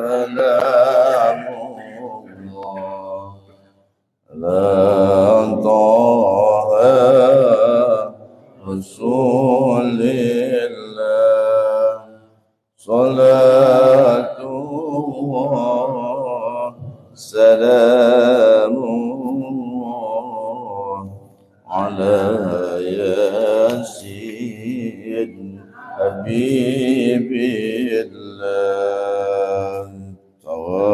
والسلام على طه رسول الله صلاة وسلام على ياسين حبيب الله توسلنا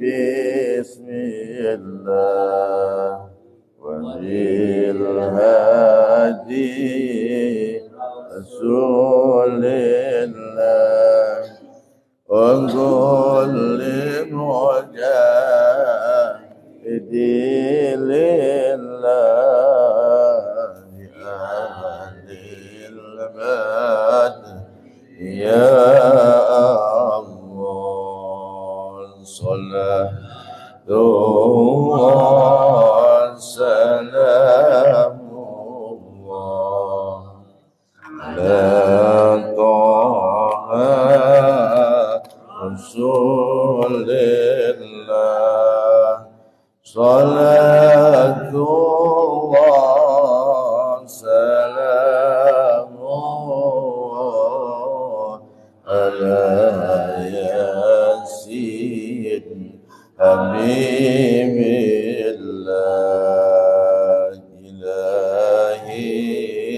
بسم الله وبالهادي رسول الله وكل مجاهد لله أهل البدر يا الله صلاة وسلام الله على طه رسول الله صلاة الله سلام على ياسين حبيب الله إلهي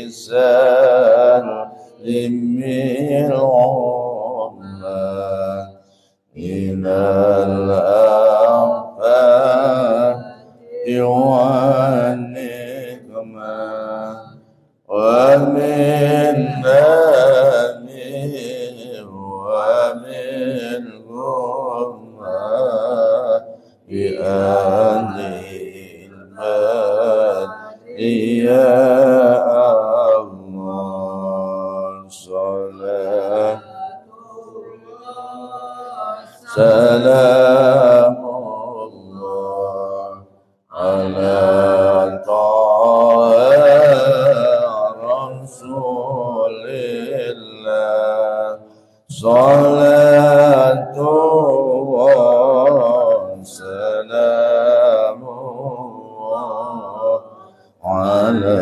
سلم العمى إلى الآفات والنقمة ومن نامه ومن غمة بأهل المال يا الله صلاة سلام الله على طه رسول الله صلاة وسلام على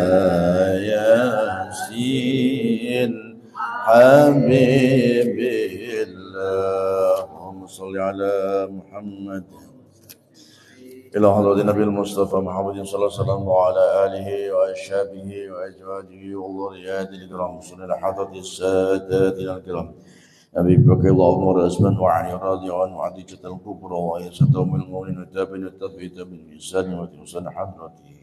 ياسين حبيب الله اللهم صل على محمد إلى حضرة النبي المصطفى محمد صلى الله عليه وسلم وعلى آله وأصحابه وأزواجه وذرياته الكرام إلى حضرة السادات الكرام أبي بكر اللهم رسما وعلي راضي عنه عديجة الكبرى وعيسى من المؤمنين والتابعين والتابعين بالإحسان وتوصل حضرته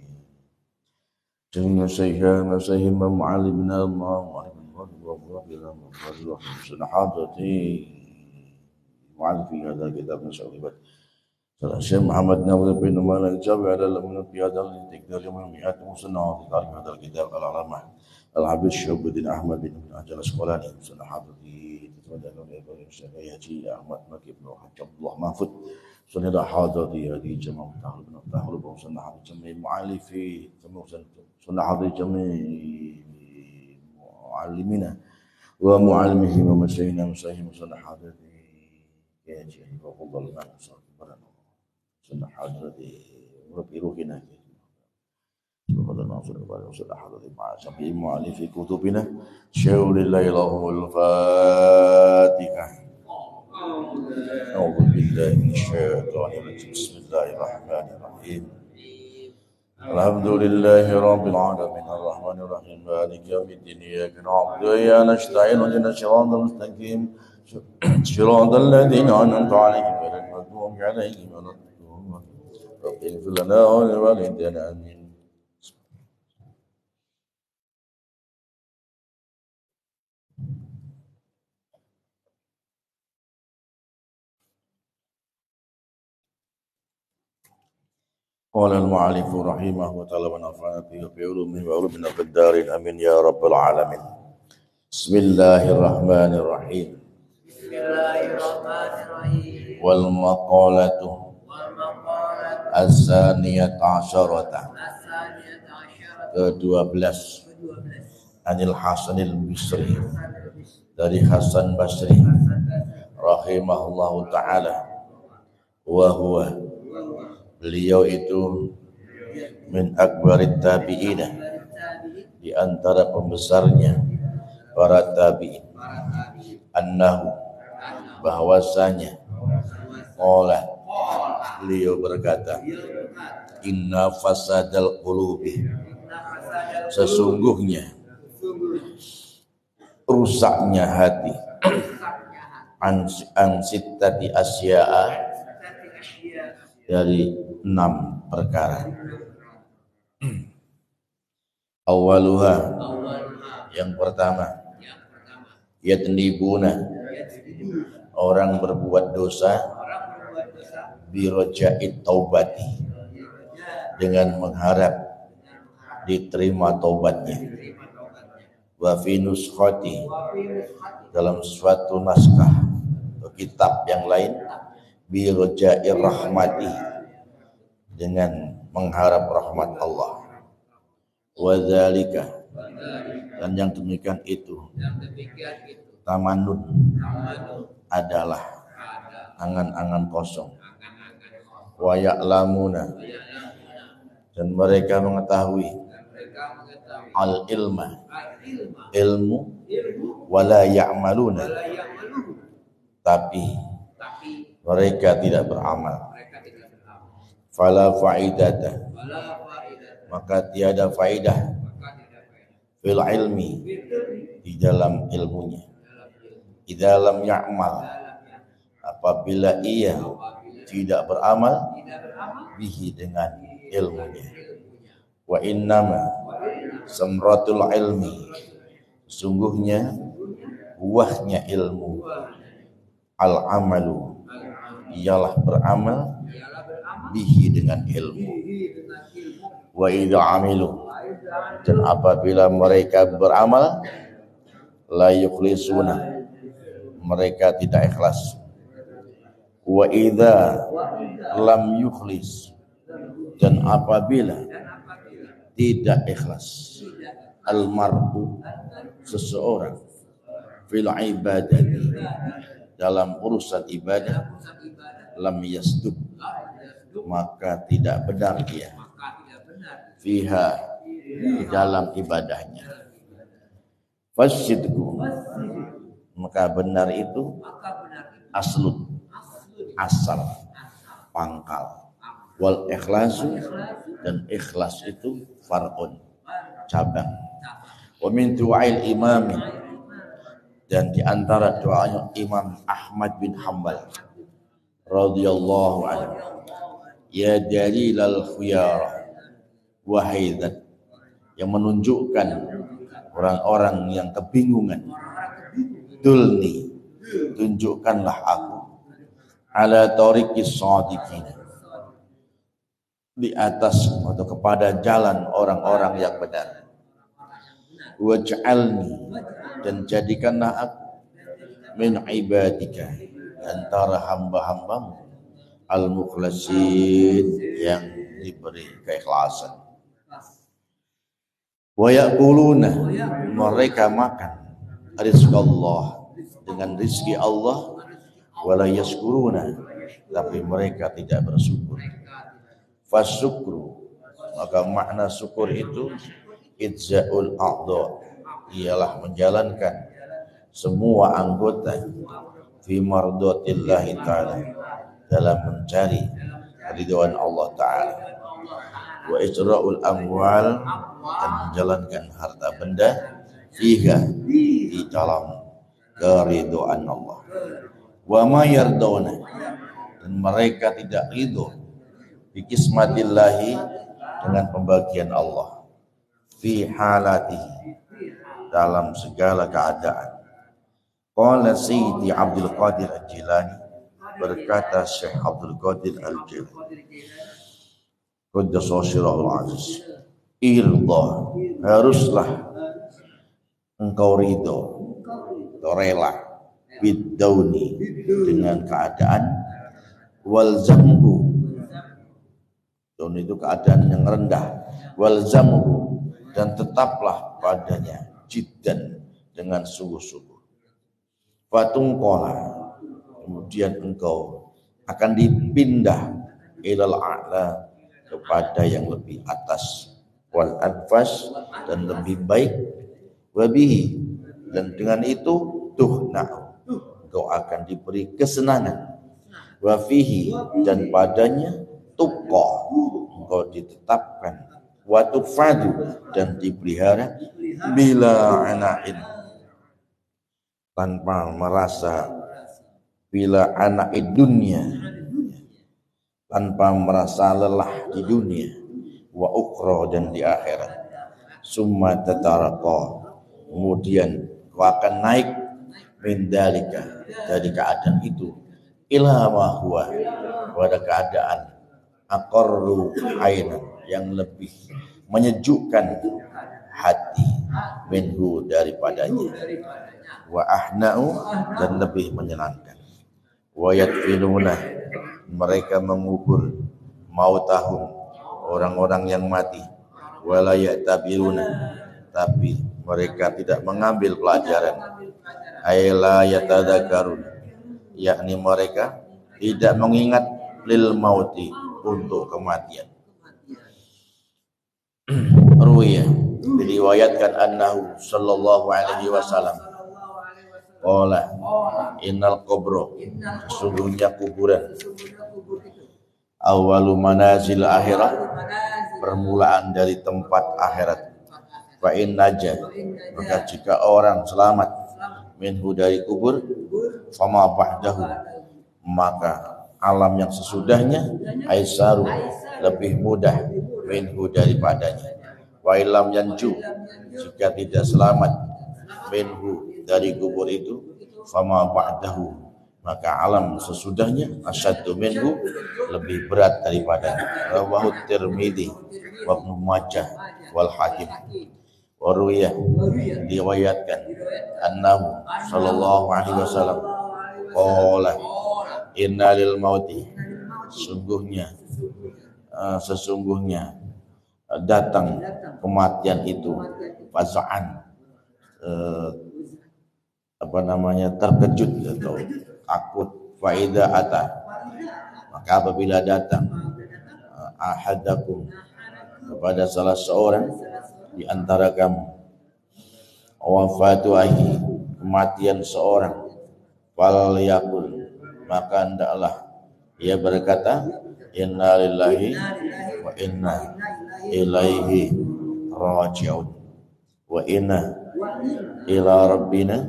جميع شيخنا وشيخنا معلمنا الله وعليكم وصل حضرته معلم في هذا الكتاب نسأل الله الشيخ محمد ناظر بن مالك الجابر على من في هذا التقدير يوم مئات مصنع في هذا الكتاب العلامة العبد الشعب بن أحمد بن أجل الأسقلاني مصنع حضرته تتمنى أن يأتي أحمد مكي بن حج الله محفوظ صنع حضرته هذه جمع متحول بن متحول مصنع حضرته جميع معالفي صنع حضرته جميع معلمين ومعلمهم ومشايخنا ومشايخهم مصنع حضرته يأتي وفضل ما نصر سنة حضرتي ربي روحنا سبحان ناصر الباري وسنة حضرتي مع جميع مؤلفي كتبنا شهر الله لهم الفاتحة أعوذ بالله من الشيطان الرجيم بسم الله الرحمن الرحيم الحمد لله رب العالمين الرحمن الرحيم مالك يوم الدين إياك نعبد وإياك نستعين اهدنا الصراط المستقيم صراط الذين أنعمت عليهم غير المغضوب عليهم ولا الضالين رب اغفر لنا ولوالدينا آمين. قال المعلم رحمه الله تعالى ونفعنا به بعلومه وعلومنا في الدارين آمين يا رب العالمين. بسم الله الرحمن الرحيم. والمقالة الثانية عشرة ke-12 Anil Hasanil Basri, dari Hasan Basri rahimahullahu taala, wa huwa, beliau itu min akbarit tabi'ina, di antara pembesarnya para tabi'in, annahu, bahwasanya, qala, beliau berkata, inna fasadal qulubi, sesungguhnya rusaknya hati, an sittati asya'a, dari 6 perkara. Awaluha, yang pertama, yatnibuna, orang berbuat dosa, biroja'it taubati, dengan mengharap diterima taubatnya, wa fi nuskhati, dalam suatu naskah atau kitab yang lain, biroja'ir rahmati, dengan mengharap rahmat Allah, wa dzalika, dan yang demikian itu, tamanun, adalah angan-angan kosong, wa ya'lamuna, dan mereka mengetahui, al ilma, ilmu, wala ya'maluna, tapi mereka tidak beramal, fala faidata, maka tiada faidah, fil ilmi, di dalam ilmunya, idza lam ya'mal, apabila ia tidak beramal, bihi, dengan ilmunya, wa innama samratul ilmi, sungguhnya buahnya ilmu, al amalu, ialah beramal, bihi, dengan ilmu, wa idza amilu, dan apabila mereka beramal, la yukhlisuna, mereka tidak ikhlas, wa idza lam yukhlis, dan apabila tidak ikhlas, al mar'u, seseorang, fil ibadati, dalam urusan ibadah, lam yasduq, maka tidak benar dia, fiha, di dalam ibadahnya, fasidku, maka benar itu, aslut, asal, pangkal, wal ikhlasu, dan ikhlas itu, far'un, cabang, wa min du'ail imami, dan di antara doa Imam Ahmad bin Hanbal radhiyallahu anhu, ya dalilal khuyara, wahai zat yang menunjukkan orang-orang yang kebingungan, dulni, tunjukkanlah aku, ala tariqis shadiqin, di atas atau kepada jalan orang-orang yang benar, waj'alni, dan jadikanlah aku, min ibadika, antara hamba-hambamu, al-mukhlasin, yang diberi keikhlasan, wa yaquluna, mereka makan rizqallah, dengan rizki Allah, wala yashkuruna, tapi mereka tidak bersyukur, fasyukru, maka makna syukur itu, idza'ul a'dha, ialah menjalankan semua anggota, fi mardatillahi ta'ala, dalam mencari ridwan Allah ta'ala, wa ijra'ul amwal, dan menjalankan harta benda, fiha, di dalam keridhaan Allah, wa ma yardawna, dan mereka tidak ridho, bi kismatillahi, dengan pembagian Allah, fi halatihi, dalam segala keadaan. Qala Sayyidi Abdul Qadir Al-Jilani, berkata Syekh Abdul Qadir Al-Jilani, Quddasallahu sirrahul aziz, irda, haruslah engkau ridho, rela, biddauni, dengan keadaan, wal zambu, daun itu keadaan yang rendah, wal zambu, dan tetaplah padanya, jiddan, dengan sungguh-sungguh. Fatungqala, kemudian engkau akan dipindah ilal a'la, kepada yang lebih atas, wal anfas, dan lebih baik, wabihi, dan dengan itu tuhna'u, engkau akan diberi kesenangan, wafihi, dan padanya tuqa, engkau ditetapkan, wa tufadu, dan dipelihara, bila ana'in, tanpa merasa, bila ana'id dunia, tanpa merasa lelah di dunia, wa ukhra, dan di akhirat. Summa tataraqa, kemudian kau akan naik min dalika, dari keadaan itu, ila ma huwa, pada keadaan aqarru ainan, yang lebih menyejukkan hati, minhu, daripadanya, wa ahna'u, dan lebih menyenangkan, wa yadfinuna, mereka mengubur mautahum, orang-orang yang mati, wala ya'tabiruna, tapi mereka tidak mengambil pelajaran, ayla yatadzakarun, yakni mereka tidak mengingat, lil mauti, untuk kematian. Ruwiyah, diriwayatkan annahu sallallahu alaihi wasallam qala innal qabra, sesungguhnya kuburan, awalu manazil akhirah, permulaan dari tempat akhirat. Fa in naja, maka jika orang selamat, minhu, dari kubur, fama ba'dahu, maka alam yang sesudahnya, aisaru, lebih mudah, minhu, daripadanya. Wa ilam yanju, jika tidak selamat, minhu, dari kubur itu, fama ba'dahu, maka alam sesudahnya, asyaddu minhu, lebih berat daripada. Rawahu Tirmidzi wa Ibnu Majah wal Hakim. Waruya, diriwayatkan annahu sallallahu alaihi wasallam qala inna lil mauti, sesungguhnya datang kematian itu, faza'an, terkejut atau takut, faida ata, maka apabila datang ahadakum, kepada salah seorang di antara kamu, wafatu ahi, kematian seorang, fal yakul, maka hendaklah ia berkata, inna lillahi wa inna ilaihi raji'un, wa inna ila rabbina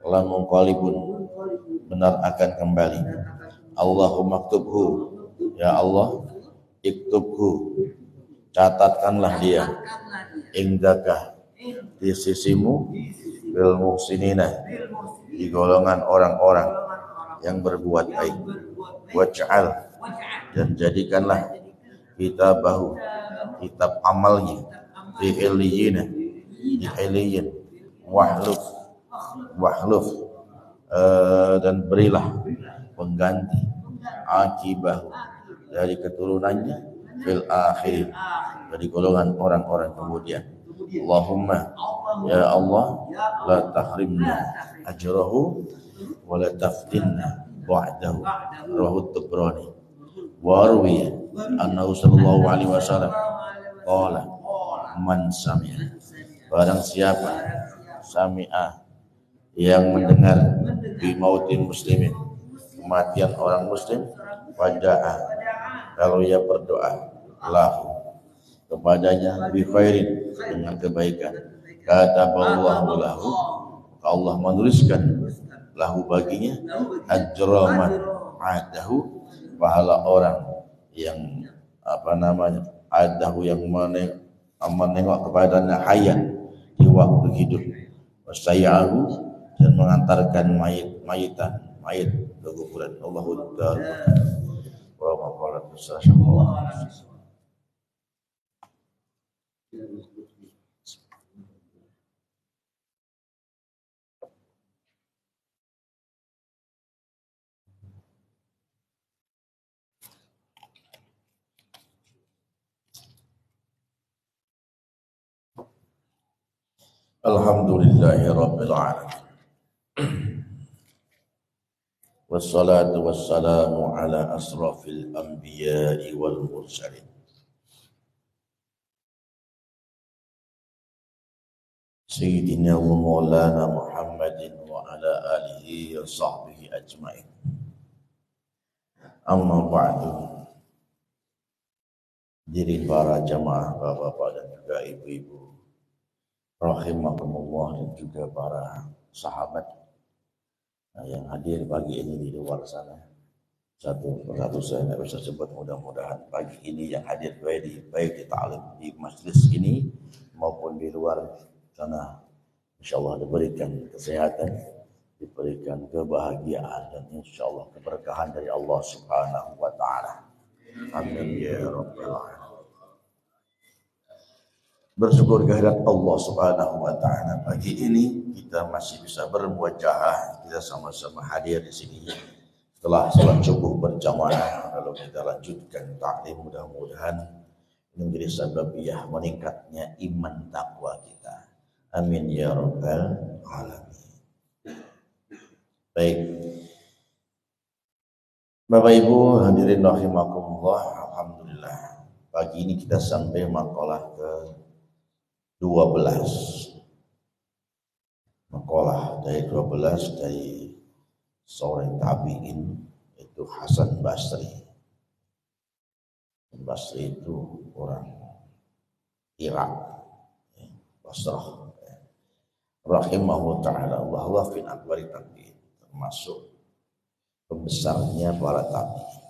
lamunqalibun, benar akan kembali. Allahumma aktubhu, ya Allah, iktubhu, catatkanlah dia, indaka, di sisimu, bil muhsinina, di golongan orang-orang yang berbuat baik, waj'al, dan jadikanlah kitabahu, kitab amalnya, di iliyina, di iliyin, wahluf, dan berilah pengganti, akibahu, dari keturunannya, fil akhir, dari golongan orang-orang kemudian. Allahumma, ya Allah, la tahrimna ajrahu wa la taftinna ba'dahu. Rawahu Tabrani. Wa ruwiya annahu sallallahu alaihi wasallam qala man sami'a, barang siapa sami'a, yang mendengar, bi mautin muslimin, kematian orang muslim, wada'a, kalau ia berdoa, lahu, kepadanya, bi khairin, dengan kebaikan, kataballahu lahu, Allah menuliskan lahu, baginya, ajraman adahu, pahala orang yang adahu, yang menengok kepadanya, hayat, di waktu hidup, wasayahu, dan mengantarkan mayit ke kuburan. Allahu ta'ala wa maqalat sallallahu. Alhamdulillahi Rabbil Alamin. Wassalatu wassalamu ala asrafil anbiya'i wal mursalin. Sayyidina wa maulana Muhammadin wa ala alihi wa sahbihi ajma'in. Amma ba'du. Diri para jamaah bapak-bapak dan juga ibu-ibu rahimakumullah, dan juga para sahabat yang hadir pagi ini di luar sana. Satu persatu saya tidak bisa sebut, mudah-mudahan pagi ini yang hadir baik di ta'lim di majlis ini maupun di luar sana, insyaallah diberikan kesehatan, diberikan kebahagiaan, dan insyaallah keberkahan dari Allah Subhanahu wa taala. Amin ya rabbal alamin. Bersyukur kehadirat Allah Subhanahu wa taala, pagi ini kita masih bisa bermuajahah, kita sama-sama hadir di sini setelah salat subuh berjamaah. Kalau kita lanjutkan taklim, mudah-mudahan ini menjadi sababiyah meningkatnya iman takwa kita. Amin ya rabbal alamin. Baik, Bapak Ibu hadirin rahimakumullah, alhamdulillah pagi ini kita sampai makalah ke 12, makalah dari 12 dari seorang tabi'in, itu Hasan Basri. Basri itu orang Irak, Basrah, rahimahu ta'ala wa fin akbari tabi'in, termasuk pembesarnya para tabi'in.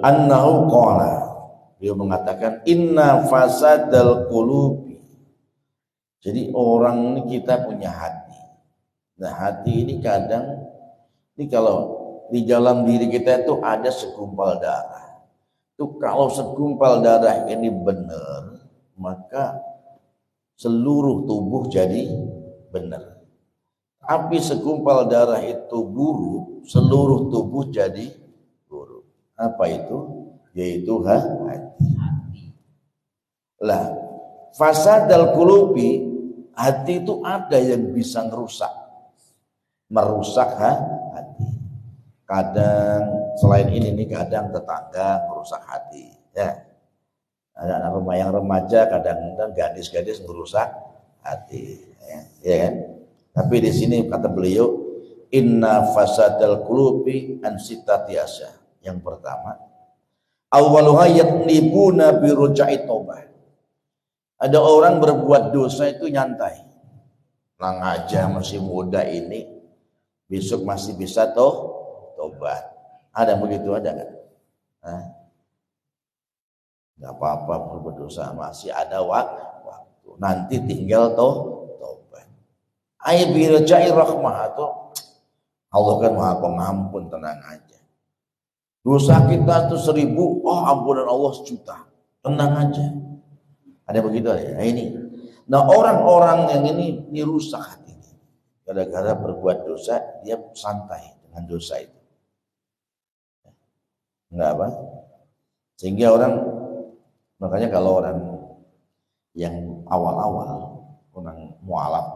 Annahu qala, beliau mengatakan inna fasadal qulubi. Jadi orang ini kita punya hati. Nah, hati ini kadang ini kalau di dalam diri kita itu ada segumpal darah. Itu kalau segumpal darah ini benar, maka seluruh tubuh jadi benar. Tapi segumpal darah itu buruk, seluruh tubuh jadi buruk. Apa itu? Yaitu hati. Lah, fasadal qulubi, hati itu ada yang bisa merusak hati. Kadang selain ini nih, kadang tetangga merusak hati, ya. Ada anak yang remaja, kadang-kadang gadis-gadis merusak hati, ya kan? Tapi di sini kata beliau, inna fasadal qulubi an sittati asya. Yang pertama, awwaluha yatnibuna bi ruja'i taubah. Ada orang berbuat dosa itu nyantai. Tenang aja, masih muda ini, besok masih bisa tobat. Ada begitu, ada kan? Enggak apa-apa berbuat dosa, masih ada waktu. Nanti tinggal tobat. Ay bi ruja'i rahmah, atau Allah kan Maha Pengampun, tenang aja. Dosa kita itu 1000, oh ampunan Allah 1.000.000. Tenang aja. Ada begitu ya. Nah ini. Nah, orang-orang yang ini rusak hati. Gara-gara berbuat dosa, dia santai dengan dosa itu. Enggak apa? Sehingga makanya kalau orang yang awal-awal, orang mualaf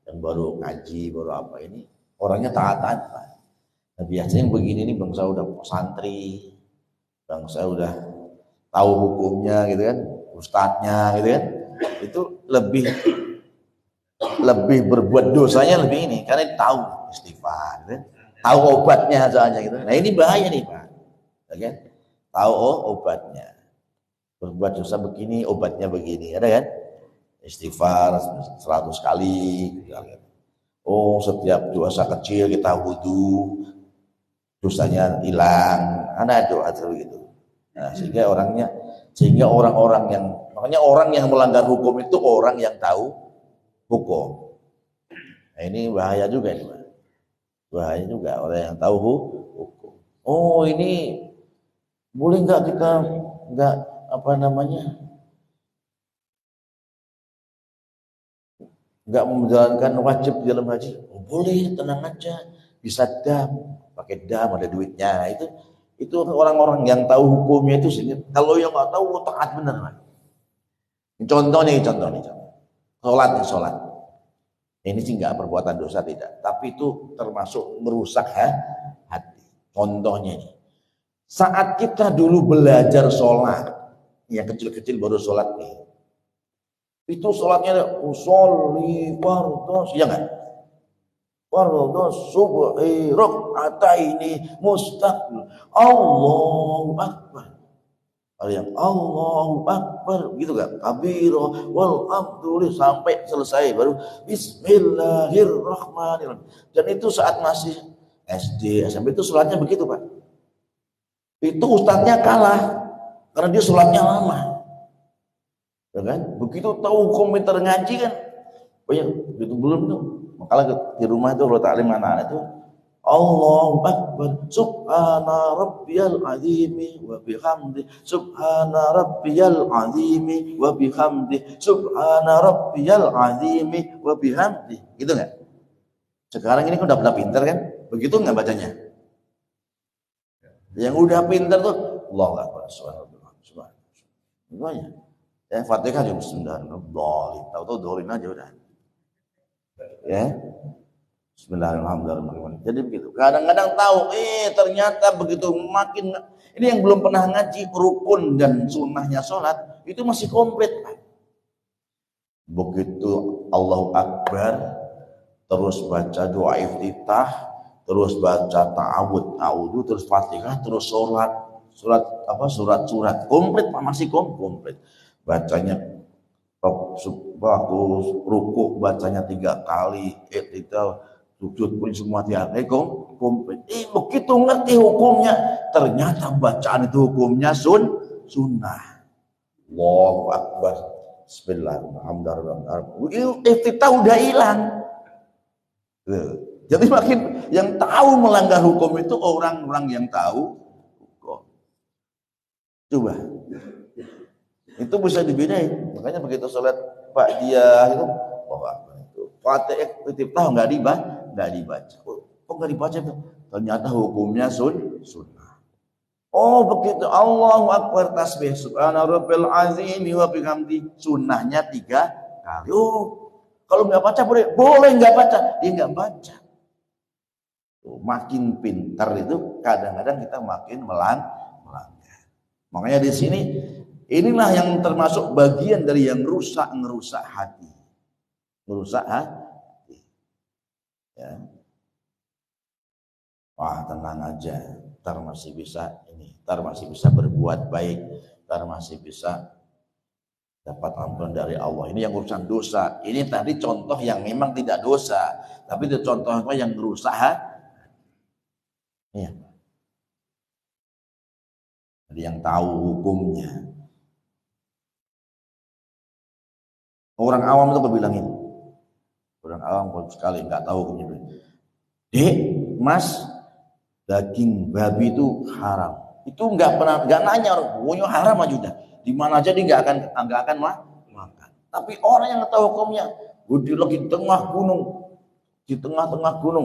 yang baru ngaji, baru apa ini, orangnya taat-taat, Pak. Nah, biasanya yang begini nih bangsa udah santri, bangsa udah tahu hukumnya gitu kan, ustadznya gitu kan, itu lebih berbuat dosanya lebih ini, karena tahu istighfar, gitu kan? Tahu obatnya soalnya gitu. Nah ini bahaya nih Pak, ya kan? Tahu obatnya, berbuat dosa begini, obatnya begini, ada kan? Istighfar 100 kali, gitu kan? Oh, setiap dosa kecil kita wudu, dosanya hilang, ada doa gitu. Nah, sehingga orang-orang yang, makanya orang yang melanggar hukum itu orang yang tahu hukum. Nah, ini bahaya juga ini, bahaya juga orang yang tahu hukum. Oh, ini boleh nggak kita nggak nggak menjalankan wajib di dalam haji? Oh, boleh, tenang aja, bisa pakai dam, ada duitnya. Itu orang-orang yang tahu hukumnya itu sini. Kalau yang nggak tahu taat bener, Pak. Contoh nih. Sholat. Ini sih nggak perbuatan dosa tidak, tapi itu termasuk merusak hati. Contohnya ini, saat kita dulu belajar sholat, yang kecil-kecil baru sholat nih, itu sholatnya usolli fardhos, ya nggak? Fardhos subhi rak'ataini mustaqbil, Allahu akbar. Yang Allahu Akbar gitu kan, kabiro wal abdulillah sampai selesai baru Bismillahirrahmanirrahim. Dan itu saat masih SD SMP itu sholatnya begitu Pak. Itu ustadznya kalah karena dia sholatnya lama, ya kan? Begitu tahu komentar ngaji kan, banyak itu belum tuh. Makanya di rumah itu kalau taklim anak-anak itu Allahu Akbar, subhana rabbiyal azimi wa bihamdi, subhana rabbiyal azimi wa bihamdi, subhana rabbiyal azimi wa bihamdi. Gitu enggak? Sekarang ini kan udah pintar kan? Begitu enggak bacanya? Yang udah pintar tuh Allahu Akbar, subhanallah, subhanallah. Semuanya. Ya, Fatihah juga bismillahirrahmanirrahim. Tahu-tahu dorin aja udah. Ya. Bismillahirrahmanirrahim. Jadi begitu. Kadang-kadang tahu, ternyata begitu makin ini yang belum pernah ngaji rukun dan sunnahnya sholat itu masih komplit. Begitu Allahu Akbar, terus baca doa iftitah, terus baca ta'awudhu, terus Fatihah, terus surat komplit masih komplit. Bacanya waktu ruku bacanya 3 kali, iftitah sujud pun semua tiada komplit. Begitu ngerti hukumnya, ternyata bacaan itu hukumnya sunnah. Allahu Akbar, Bismillahirrahmanirrahim. Iftitah udah hilang. Jadi makin yang tahu melanggar hukum itu orang-orang yang tahu hukum. Coba, itu bisa dibedain. Makanya begitu sholat Pak dia itu, Fatihah iftitah nggak dibaca. Kok nggak dibaca itu? Ternyata hukumnya sunnah. Oh begitu, Allahu Akbar tasbih subhana rabbil azimi wa bihamdi, sunnahnya 3 kali. Oh kalau nggak baca boleh nggak baca, dia nggak baca. Makin pintar itu kadang-kadang kita makin melanggar. Makanya di sini inilah yang termasuk bagian dari yang ngerusak hati. Merusak hati. Ya. Wah tenang aja, ntar masih bisa ini, ntar masih bisa berbuat baik, ntar masih bisa dapat ampunan dari Allah. Ini yang urusan dosa. Ini tadi contoh yang memang tidak dosa, tapi itu contoh yang merusak hati. Iya. Jadi yang tahu hukumnya. Orang awam itu berbilang ini. Orang awam sekali nggak tahu hukumnya. Dek, Mas, daging babi itu haram. Itu nggak nanya orang, pokoknya haram aja udah. Di mana aja dia nggak akan makan. Tapi orang yang tahu hukumnya, di tengah gunung,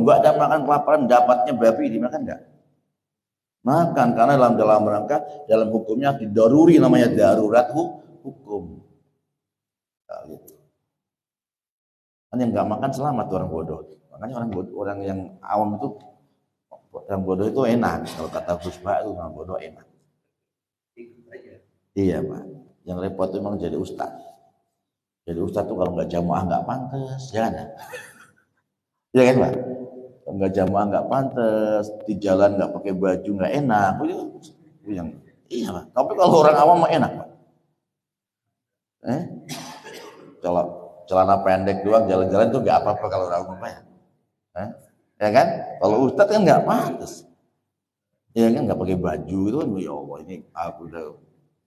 nggak ada makan kelaparan, dapatnya babi dimakan nggak? Makan karena dalam rangka dalam hukumnya didaruri, namanya darurat hukum. Nah, gitu. Kan yang nggak makan selamat orang bodoh. Makanya orang yang awam itu, orang bodoh itu enak. Kalau kata Gus Pak itu orang bodoh enak. Iya Pak. Yang repot itu memang jadi ustaz. Jadi ustaz tuh kalau nggak jamaah nggak pantas, jangan. Iya kan Pak? Kalau nggak jamaah nggak pantas, di jalan nggak pakai baju nggak enak. Itu yang iya Pak. Tapi kalau orang awam mah enak Pak. Kalau celana pendek doang jalan-jalan tuh nggak apa-apa kalau orang awam ya. Ya kan? Kalau ustaz kan nggak pantas. Ya kan nggak pakai baju itu kan, ya Allah ini aku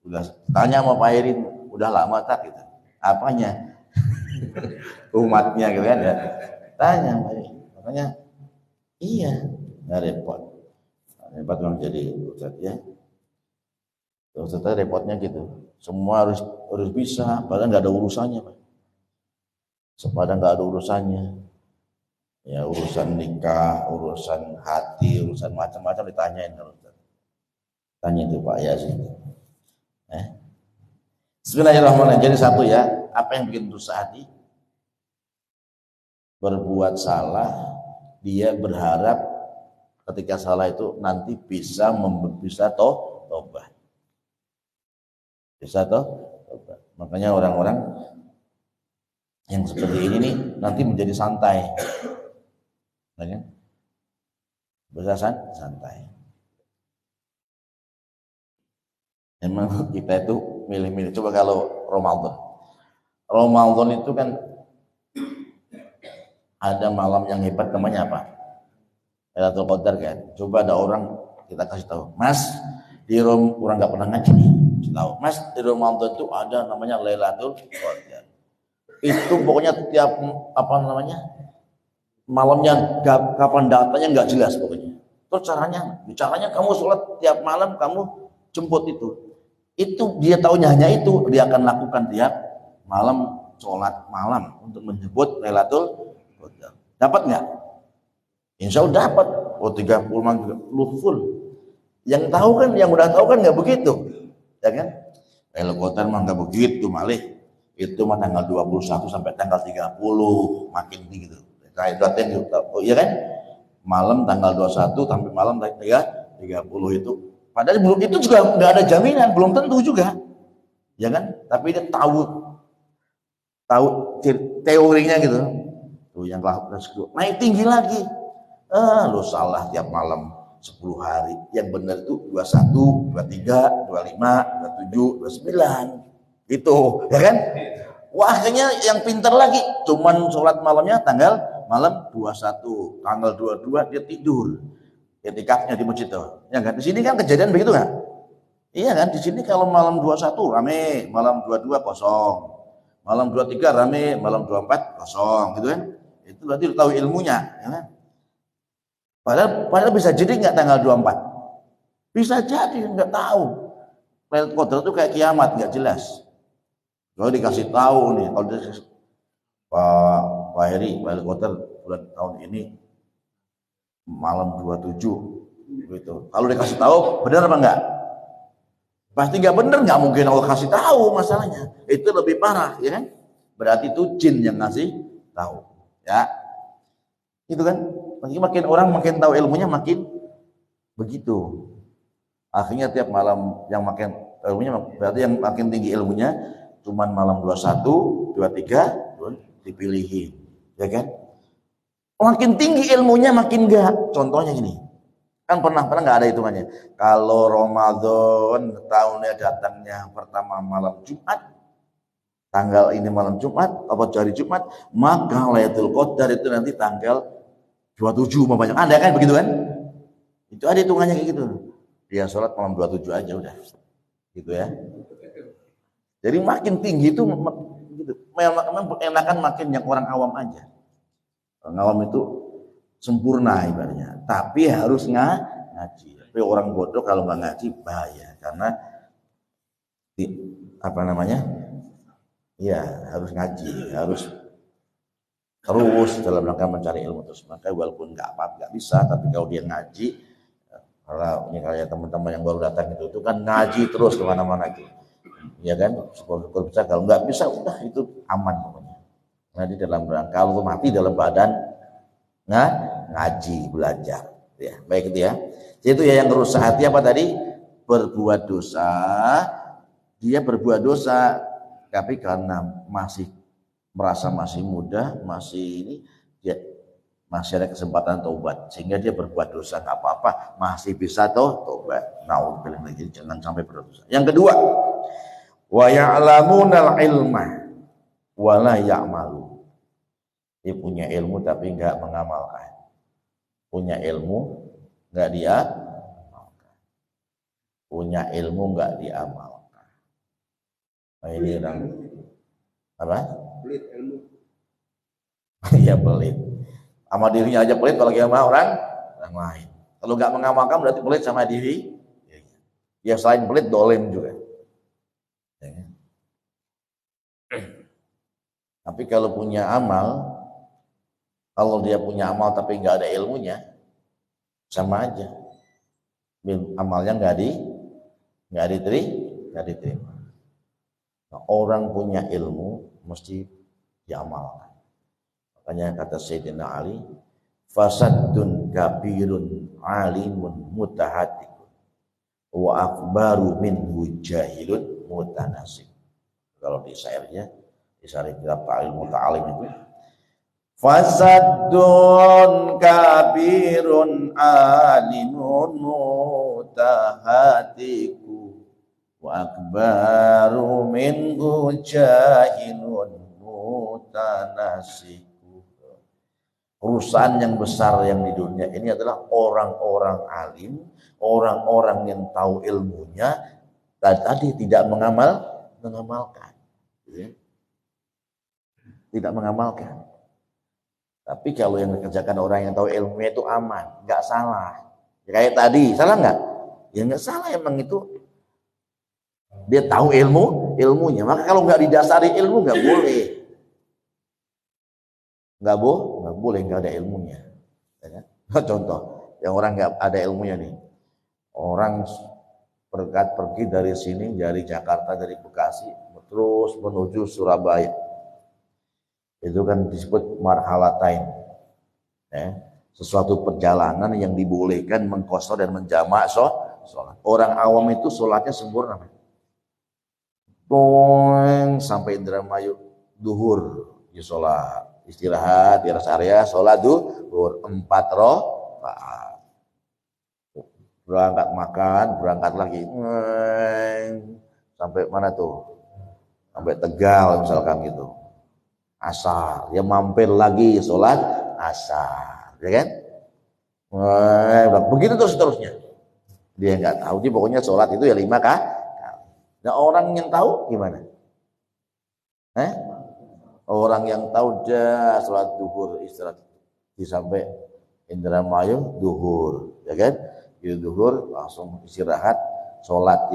udah tanya sama Pak Erin, udah lama tak gitu. Apanya? Umatnya gitu kan ya. Tanya Pak Erin. Makanya iya, nggak repot. Repot memang jadi ustaz ya. Ustaz repotnya gitu. Semua harus bisa, padahal nggak ada urusannya Pak. Padahal nggak ada urusannya. Ya urusan nikah, urusan hati, urusan macam-macam ditanyain kalau Ustaz. Tanya itu Pak Yasin. Bismillahirrahmanirrahim. Jadi satu ya, apa yang bikin rusak hati? berbuat salah, dia berharap ketika salah itu nanti bisa tobat. Bisa tobat. Makanya orang-orang yang seperti ini nih nanti menjadi santai. Ya, bisa santai. Memang kita itu milih-milih. Coba kalau Ramadan itu kan ada malam yang hebat, namanya apa? Lailatul Qadar kan. Coba ada orang kita kasih tahu, Mas, orang nggak pernah ngaji nih, tahu, Mas, di Ramadan itu ada namanya Lailatul Qadar. Itu pokoknya tiap malamnya kapan datanya nggak jelas pokoknya. Terus caranya kamu sholat tiap malam, kamu jemput itu. Itu dia tahunya hanya itu, dia akan lakukan tiap malam, sholat malam untuk menjemput Lailatul Qadar. Dapat nggak? Insya Allah dapat. 30 full. Yang udah tahu kan nggak begitu, ya kan? Lailatul Qadar mah nggak begitu, malih. Itu mah tanggal 21 sampai tanggal 30 makin tinggi gitu. Oh iya kan? Malam tanggal 21 sampai malam 30 itu. Padahal belum, itu juga nggak ada jaminan, belum tentu juga, ya kan? Tapi dia tahu teorinya gitu. Tuh yang naik tinggi lagi. Lu salah tiap malam 10 hari. Yang benar itu 21, 23, 25, 27, 29. Gitu, ya kan? Wah, akhirnya yang pintar lagi cuman sholat malamnya malam 21, tanggal 22 dia tidur. Etikafnya di masjid tuh. Ya kan? Di sini kan kejadian begitu nggak? Iya kan? Di sini kalau malam 21 rame, malam 22 kosong. Malam 23 rame, malam 24 kosong, gitu kan? Itu berarti tahu ilmunya, ya kan? Padahal bisa jadi nggak tanggal 24. Bisa jadi nggak tahu. Lailatul Qadar itu kayak kiamat, nggak jelas. Kalau dikasih tahu nih, kalau Pak Heri, Lailatul Qadar bulan tahun ini malam 27 gitu. Kalau dikasih tahu benar apa enggak? Pasti enggak benar, enggak mungkin Allah kasih tahu masalahnya. Itu lebih parah, ya kan? Berarti itu jin yang ngasih tahu, ya. Itu kan? Makin orang makin tahu ilmunya makin begitu. Akhirnya tiap malam yang makin ilmunya, berarti yang makin tinggi ilmunya cuman malam 21, 23 dipilihin, ya kan? Makin tinggi ilmunya makin enggak. Contohnya gini, kan pernah nggak ada hitungannya. Kalau Ramadan tahunnya datangnya pertama malam Jumat, tanggal ini malam Jumat, apa hari Jumat, maka Lailatul Qadar itu nanti tanggal 27 banyak. Ada kan begitu kan? Itu ada hitungannya kayak gitu. Dia sholat malam 27 aja udah. Gitu ya. Jadi makin tinggi itu gitu. Memang enakan makin yang orang awam aja. Orang awam itu sempurna ibaratnya, tapi harus ngaji. Tapi orang bodoh kalau nggak ngaji bahaya, karena ya harus ngaji, harus terus dalam rangka mencari ilmu terus. Maka walaupun nggak bisa, tapi kalau dia ngaji, kalau ini kayak teman-teman yang baru datang itu kan ngaji terus kemana-mana gitu, ya kan? Syukur bisa. Kalau nggak bisa, udah itu aman pokoknya. Nanti dalam rangka kalau mati dalam badan ngaji, belajar, ya baik itu ya. Itu ya yang rusak hati apa tadi? Berbuat dosa. Dia berbuat dosa, tapi karena masih merasa masih muda, dia masih ada kesempatan taubat, sehingga dia berbuat dosa, nggak apa-apa, masih bisa taubat. Nauzubillah, jangan sampai berdosa. Yang kedua, wa ya'lamunal ilma wa la ya'malu. Dia punya ilmu tapi nggak mengamalkan. Punya ilmu nggak dia amalkan. Punya ilmu nggak diamalkan. Nah, ini orang apa? Pelit ilmu. Iya pelit. Sama dirinya aja pelit, kalau sama orang lain. Kalau nggak mengamalkan berarti pelit sama diri. Ya selain pelit dolim juga. Ya. Tapi kalau punya amal, kalau dia punya amal tapi nggak ada ilmunya, sama aja. Amalnya nggak diterima. Nah, orang punya ilmu mesti diamalkan. Makanya kata Sayyidina Ali, fasaddun kabirun alimun mutahatikun wa akbaru minhu jahilun mutanasib. Kalau di syairnya, di syair kitab Ta'lil Muta'alim itu, fasaddun kabirun alimun mutahatiku wa akbaru minhu jahilun mutanasib. Perusahaan yang besar yang di dunia ini adalah orang-orang alim, orang-orang yang tahu ilmunya, dan tadi tidak mengamalkan. Tidak mengamalkan. Tapi kalau yang dikerjakan orang yang tahu ilmunya itu aman, nggak salah. Ya, kayak tadi, salah nggak? Ya nggak salah, emang itu dia tahu ilmunya. Maka kalau nggak didasari ilmu nggak boleh. Nggak boleh nggak ada ilmunya. Ya, contoh, yang orang nggak ada ilmunya nih, orang pergi dari sini, dari Jakarta, dari Bekasi, terus menuju Surabaya, itu kan disebut marhalatain, ya, sesuatu perjalanan yang dibolehkan mengqashar dan menjamak sholat. Orang awam itu sholatnya sempurna, sampai Indramayu duhur, ya sholat. Istirahat di rest area, sholat duhur 4 rakaat. Berangkat makan, berangkat lagi. Sampai mana tuh? Sampai Tegal misalkan gitu. Asar, ya mampir lagi sholat asar, ya kan? Begitu terusnya. Dia nggak tahu, dia pokoknya sholat itu ya 5 kali. Nah orang yang tahu gimana? Orang yang tahu dia sholat duhur istirahat di sampai Indramayu duhur, ya kan? Di duhur langsung istirahat, sholat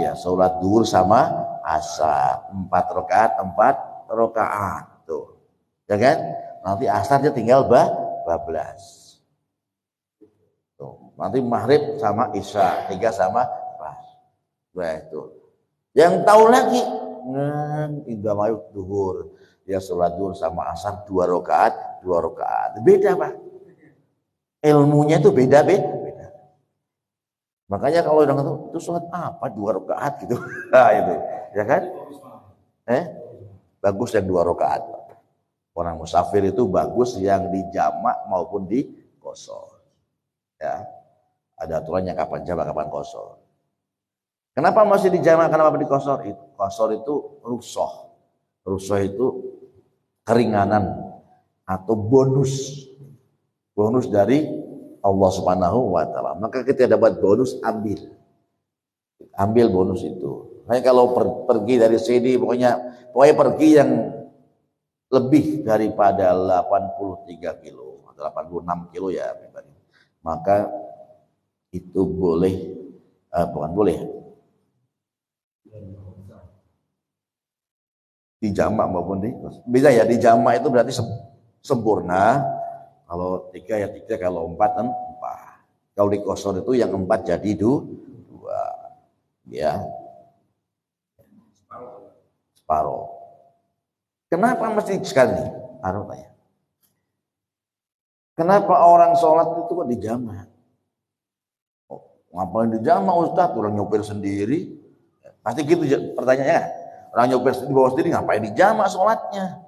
duhur sama asar 4 rakaat tuh, ya kan? Nanti asarnya tinggal 12. Tuh, nanti maghrib sama isya 3 sama 4. Nah itu. Yang tahu lagi Indramayu duhur. Dia sholat duhur sama asar 2 rakaat. Beda Pak. Ilmunya itu beda. Makanya kalau orang itu sholat apa 2 rakaat gitu. Nah itu, ya kan? Bagus yang 2 rakaat. Orang musafir itu bagus yang dijamak maupun di qashar. Ya. Ada aturannya kapan jamak, kapan qashar. Kenapa masih dijamak, kenapa di qashar? Qashar itu rukhsah. Rukhsah itu keringanan atau bonus dari Allah Subhanahu wa taala. Maka kita dapat bonus, ambil bonus itu. Makanya kalau pergi dari sini pokoknya pergi yang lebih daripada 83 kilo atau 86 kilo ya, maka itu boleh, bukan boleh, di jamak maupun di bisa ya. Di jamak itu berarti sempurna. Kalau 3 ya 3, kalau 4 kan 4. Kalau di qashar itu yang 4 jadi 2, ya, separuh. Kenapa mesti sekali? Tanya. Kenapa orang sholat itu kok di jamak? Ngapain di jamak Ustaz? Orang nyopir sendiri. Pasti gitu pertanyaannya. Orang nyopir di bawah sendiri ngapain di jamak sholatnya?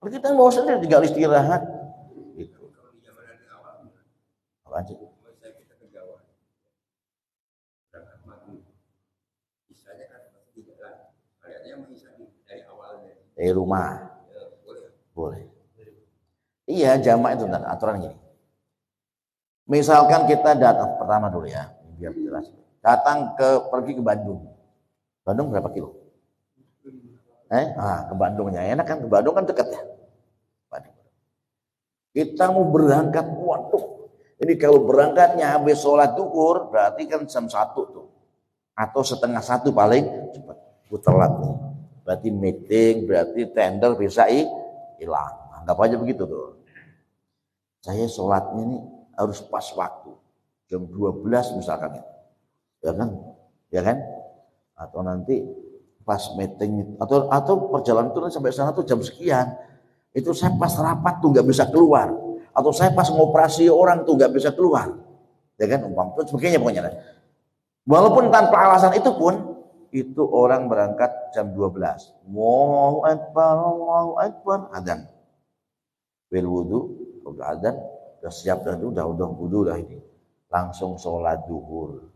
Kita bawa sendiri tinggal istirahat. Gitu. Apa aja? Dari rumah. Boleh. Iya, jamak itu aturan gini. Misalkan kita datang pertama dulu ya, biar jelas. Pergi ke Bandung. Bandung berapa kilo? Ke Bandungnya enak kan, ke Bandung kan dekat ya. Kita mau berangkat, waduh, ini kalau berangkatnya habis sholat duhur berarti kan jam 1 tuh, atau setengah 1 paling cepat. Telat nih, berarti meeting, berarti tender bisa hilang. Anggap aja begitu tuh. Saya sholatnya ini harus pas waktu, jam 12 misalkan, ya kan? Atau nanti pas meeting atau perjalanan itu sampai sana tuh jam sekian. Itu saya pas rapat tuh nggak bisa keluar, atau saya pas ngoperasi orang tuh nggak bisa keluar, ya kan, umpam itu sebagainya pokoknya. Walaupun tanpa alasan itu pun, itu orang berangkat jam 12. Allahu Akbar, adzan. Bil wudu, udah adzan, udah siap dan udah wudu dah ini. Langsung sholat duhur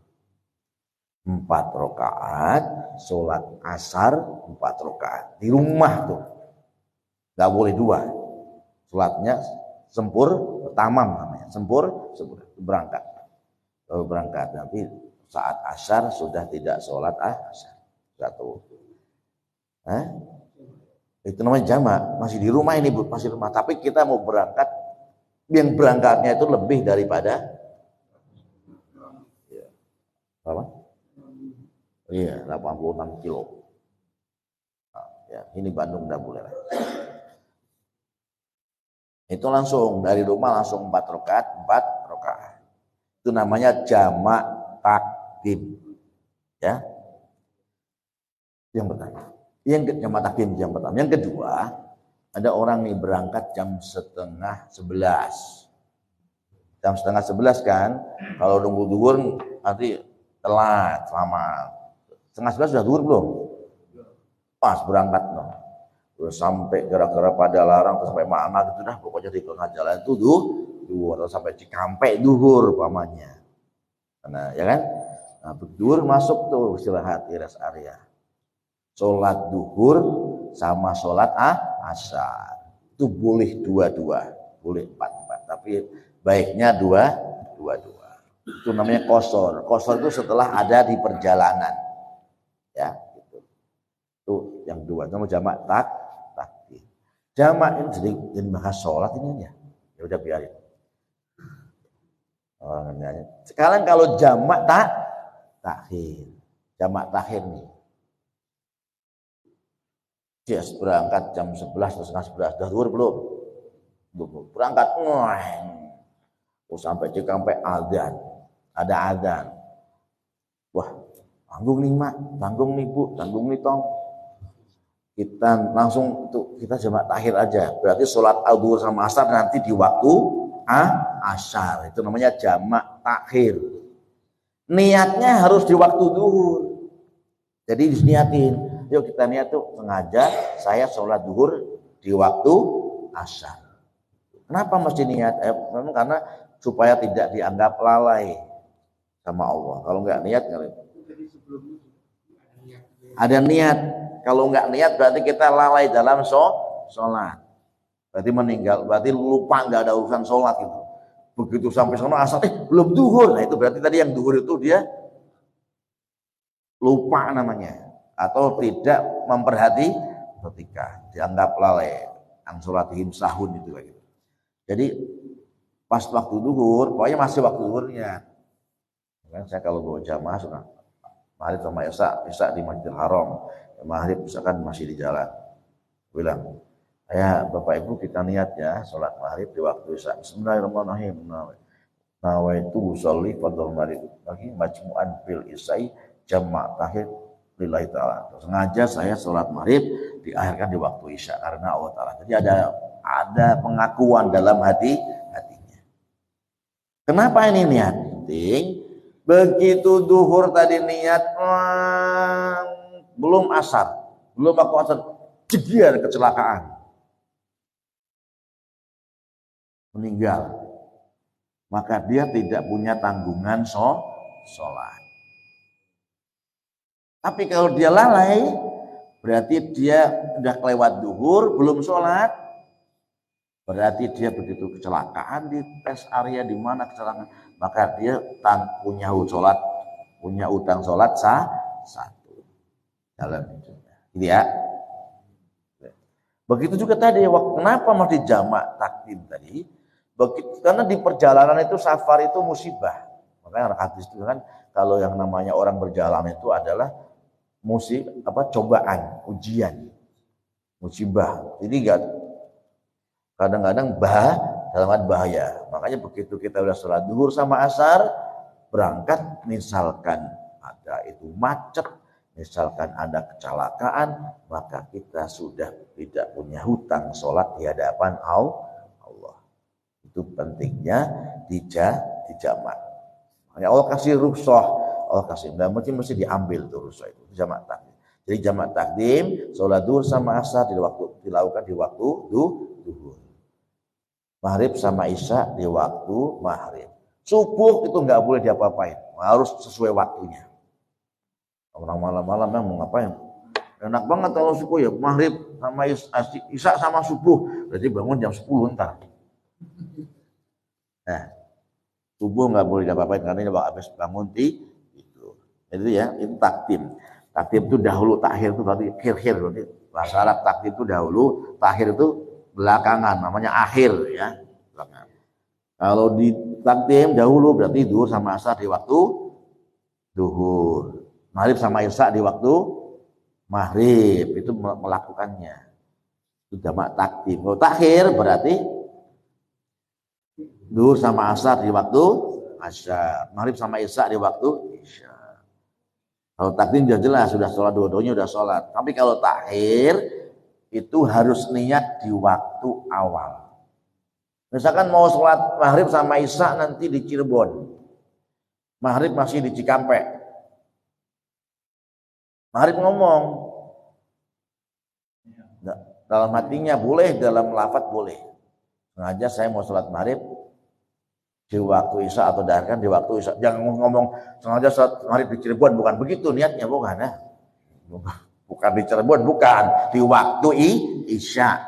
4 rakaat, sholat asar 4 rakaat. Di rumah tuh. Gak boleh 2. Sholatnya sempur, tamam namanya. Sempur, berangkat. Lalu berangkat, nanti saat asar sudah tidak sholat asar. Satu. Itu namanya jamak. Masih di rumah ini, Bu, masih di rumah. Tapi kita mau berangkat, yang berangkatnya itu lebih daripada apa? Iya, 86 kilo. Nah, ya, ini Bandung udah boleh lah. Itu langsung dari rumah langsung 4 rakaat. Itu namanya jamak takdim. Ya. Yang pertama. Jamak takdim yang pertama. Yang kedua, ada orang nih berangkat jam 10:30. Jam 10:30 kan. Kalau nunggu duhur nanti telat lama. 10:30 sudah duhur belum? Pas berangkat dong. Terus sampai gara-gara pada larang terus sampai mana gitu dah, pokoknya di tengah jalan itu duhur atau sampai Cikampek duhur pamannya. Nah, ya kan? Nah, duhur masuk tuh istirahat di rest area. Sholat duhur sama sholat asar. Itu boleh 2-2, boleh 4-4, tapi baiknya 2-2. Itu namanya qashar. Qashar itu setelah ada di perjalanan. Ya, gitu. Itu yang 2, namanya jamak takdim. Jamak ini jadi bahas sholat ini aja. Ya udah biarin. Sekarang kalau jamak takhir. Jamak takhir nih. Dia berangkat jam 11 atau 10:30. Dah duhur belum? Berangkat. Sampai Cikampek adzan. Ada adzan. Wah, tanggung nih Mak, tanggung nih Bu, tanggung nih Tong. Kita langsung kita jamak takhir aja. Berarti sholat zuhur sama asar nanti di waktu asar. Itu namanya jamak takhir. Niatnya harus di waktu duhur. Jadi disniatin, yuk kita niat tuh sengaja saya sholat duhur di waktu asar. Kenapa mesti niat? Memang karena supaya tidak dianggap lalai sama Allah. Kalau nggak niat, ada niat. Kalau nggak niat berarti kita lalai dalam sholat. Berarti meninggal, berarti lupa nggak ada urusan sholat itu. Begitu sampai sana asar, belum duhur. Nah itu berarti tadi yang duhur itu dia lupa namanya, atau tidak memperhatikan, dianggap lalai, yang sholatihim sahun itu kayak gitu. Jadi pas waktu duhur, pokoknya masih waktu duhurnya. Kan saya kalau bawa jamaah sudah maghrib sama isya di Masjidil Haram, maghrib misalkan masih di jalan, bilang, ya Bapak Ibu kita niat ya sholat maghrib di waktu isya. Bismillahirrahmanirrahim. Nawaitu usolli fardhu maghrib bagi majmu'an fil isai jamak takhir lillahi ta'ala. Sengaja saya sholat maghrib diakhirkan di waktu isya karena Allah Ta'ala. Jadi ada pengakuan dalam hatinya. Kenapa ini niat? Penting. Begitu duhur tadi niat, belum asar, belum waktu asar, jegiar kecelakaan. Meninggal. Maka dia tidak punya tanggungan sholat. Tapi kalau dia lalai, berarti dia udah kelewat duhur, belum sholat. Berarti dia begitu kecelakaan di rest area di mana kecelakaan, maka dia punya utang sholat satu dalam hidupnya. Gitu ya. Begitu juga tadi, kenapa masih jamak takdim tadi? Karena di perjalanan itu safar itu musibah. Makanya hadis itu kan kalau yang namanya orang berjalan itu adalah cobaan, ujian, musibah. Jadi kadang-kadang dalam bahaya. Makanya begitu kita udah sholat duhur sama asar, berangkat misalkan ada itu macet, Misalkan ada kecelakaan, maka kita sudah tidak punya hutang sholat di hadapan Allah. Itu pentingnya dijamak. Makanya Allah kasih rukhsah, Allah kasih, dan mesti diambil tuh rukhsah itu, jamak takdim. Jadi jamak takdim, sholat duhur sama asar dilakukan di waktu duhur. Maghrib sama isya di waktu maghrib. Subuh itu nggak boleh diapa-apain, harus sesuai waktunya. Orang malam-malam yang mau ngapain? Enak banget kalau subuh ya, maghrib sama isya sama subuh. Berarti bangun jam 10 ntar. Nah, subuh nggak boleh apa-apain karena ini habis bangun itu. Itu ya, itu takdim. Takdim itu dahulu, takhir itu berarti khir. Bahasa Arab takdim itu dahulu, takhir itu belakangan, namanya akhir ya. Belakangan. Kalau di takdim dahulu berarti duhur sama asar di waktu duhur. Maghrib sama isya di waktu maghrib, itu melakukannya. Itu jamak takdim. Kalau takhir berarti duhur sama asar di waktu asar, maghrib sama isya di waktu isya. Kalau takdim sudah jelas, sudah sholat dua-duanya sudah sholat. Tapi kalau takhir itu harus niat di waktu awal. Misalkan mau sholat maghrib sama isya nanti di Cirebon, maghrib masih di Cikampek. Maghrib ngomong, dalam hatinya boleh, dalam lafaz boleh. Sengaja saya mau sholat maghrib di waktu isya atau dahkan di waktu isya. Jangan ngomong sengaja sholat maghrib di Cirebon, bukan begitu niatnya, bukan ya. Bukan di Cirebon, bukan di waktu isya.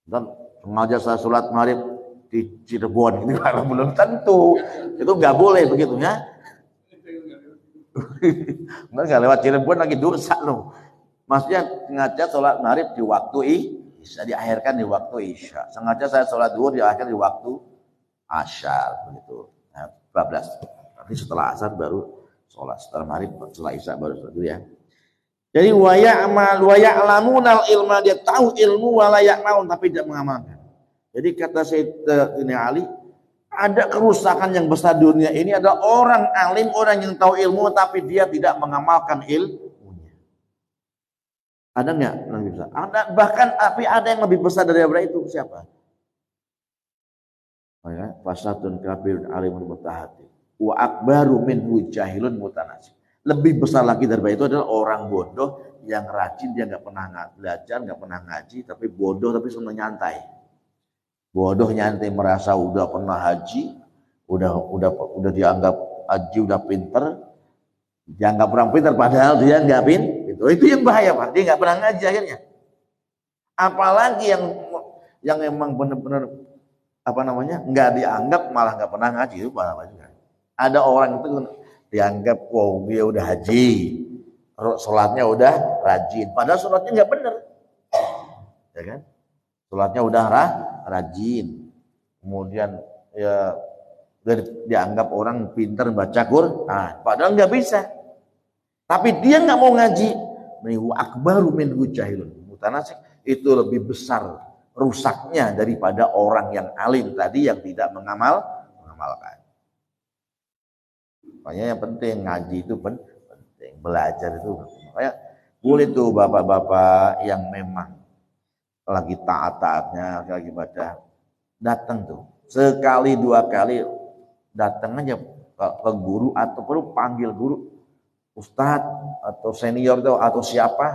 Dan sengaja saya sholat maghrib di Cirebon, ini kalau belum tentu, itu nggak boleh begitu ya. Nggak lewat Cirebon lagi dosa loh. Maksudnya sengaja sholat maghrib di waktu isya, diakhirkan di waktu isya. Sengaja saya sholat duhur diakhir di waktu asyar begitu. Nah, 14. Nanti setelah asar baru sholat, setelah maghrib, setelah isya baru sholat dulu ya. Jadi wa ya'lamunal ilma, dia tahu ilmu wa la ya'lamun tapi tidak mengamalkan. Jadi kata Sayyidina Ali, ada kerusakan yang besar dunia ini adalah orang alim, orang yang tahu ilmu tapi dia tidak mengamalkan ilmunya. Ada nggak yang lebih besar? Ada, bahkan tapi ada yang lebih besar daripada itu. Siapa? Fasatun kabirun alimun mutahati wa akbaru minhu jahilun mutanasib. Lebih besar lagi daripada itu adalah orang bodoh yang rajin, dia nggak pernah belajar, nggak pernah ngaji, tapi bodoh tapi senang nyantai. Bodoh nyantai, merasa udah pernah haji, udah dianggap haji udah pinter, dianggap orang pinter padahal dia nggak pinter. Itu yang bahaya Pak, dia nggak pernah ngaji akhirnya. Apalagi yang emang benar-benar nggak dianggap, malah nggak pernah ngaji, itu bahaya juga. Ada orang itu dianggap wow dia udah haji, sholatnya udah rajin, padahal sholatnya nggak benar, ya kan? Sholatnya udah rajin, kemudian ya dianggap orang pintar baca Quran, padahal nggak bisa. Tapi dia nggak mau ngaji, akbaru minhu jahilun mutanasik, itu lebih besar rusaknya daripada orang yang alim tadi yang tidak mengamalkan. Makanya yang penting ngaji itu penting, belajar itu penting. Makanya boleh tuh bapak-bapak yang memang lagi taat-taatnya, lagi baca, datang tuh sekali dua kali, datang aja ke guru atau perlu panggil guru, ustadz atau senior atau siapa,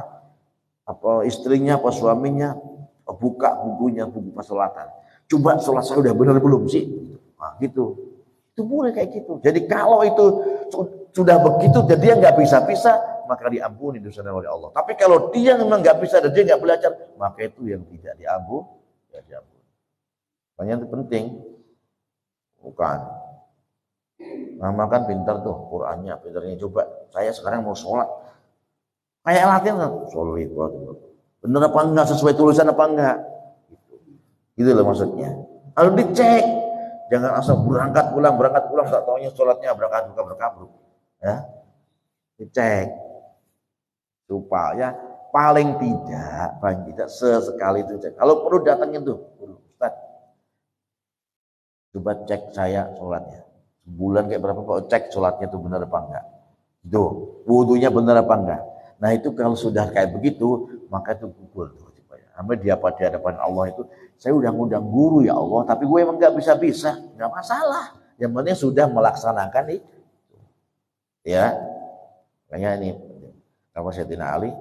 apa istrinya apa suaminya, buka buku persolatan, coba sholat saya udah benar belum sih, nah, gitu. Itu boleh kayak gitu. Jadi kalau itu sudah begitu dan dia nggak bisa, maka diampuni dosanya oleh Allah. Tapi kalau dia memang nggak bisa dan dia nggak belajar, maka itu yang tidak diampuni. Makanya itu penting. Bukan. Mama kan pintar tuh Qurannya, pintarnya, coba saya sekarang mau sholat. Kayak latihan kan, sholat. Bener apa enggak, sesuai tulisan apa enggak? Gitu loh maksudnya. Lalu dicek. Jangan asal berangkat pulang, tak taunya sholatnya berkabruk. Ya, dicek supaya paling tidak sesekali itu cek. Kalau perlu datangin tuh, Ustaz, coba cek saya sholatnya. Sebulan kayak berapa kok cek sholatnya itu benar apa enggak? Itu wudunya benar apa enggak. Nah itu kalau sudah kayak begitu, maka itu gugur tuh. Sampai dia pada hadapan Allah itu, saya udah ngundang guru ya Allah, tapi gue emang nggak bisa, nggak masalah. Yang penting sudah melaksanakan itu, ya. Makanya ini, kalau Sayyidina Ali,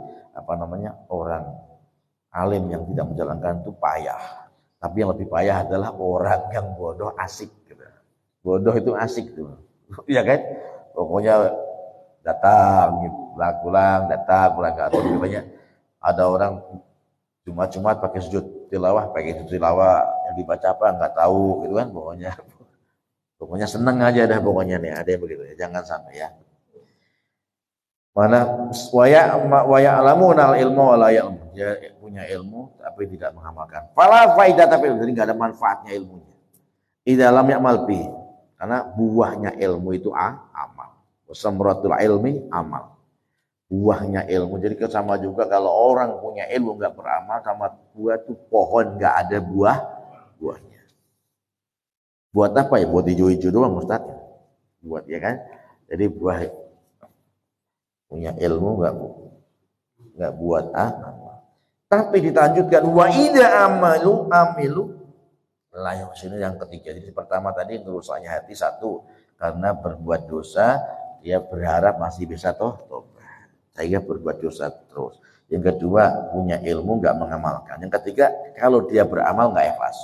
orang alim yang tidak menjalankan itu payah. Tapi yang lebih payah adalah orang yang bodoh asik. Gitu. Bodoh itu asik tuh, ya kan? Pokoknya datang, pulang, datang, pulang nggak tahu banyak. Ada orang Jumat pakai sujud tilawah, yang dibaca apa nggak tahu gitu kan, pokoknya seneng aja dah pokoknya nih, ada yang begitu ya, jangan sampai ya. Mana waya alamunal ilmu wala ilmu, dia punya ilmu tapi tidak mengamalkan. Fala faidah, tapi jadi nggak ada manfaatnya ilmunya. Di dalam ya'mal bi, karena buahnya ilmu itu amal. Wasamratul ilmi amal. Buahnya ilmu. Jadi sama juga kalau orang punya ilmu nggak beramal, sama buah tuh pohon nggak ada buahnya. Buat apa ya? Buat hijau-hijau doang Ustaz. Buat ya kan. Jadi buah punya ilmu nggak buat amal. Tapi ditanjutkan wa idza amilu layak sini yang ketiga. Jadi pertama tadi ngerusaknya hati satu, karena berbuat dosa dia berharap masih bisa tobat. Sehingga berbuat dosa terus. Yang kedua, punya ilmu nggak mengamalkan. Yang ketiga, kalau dia beramal nggak ikhlas.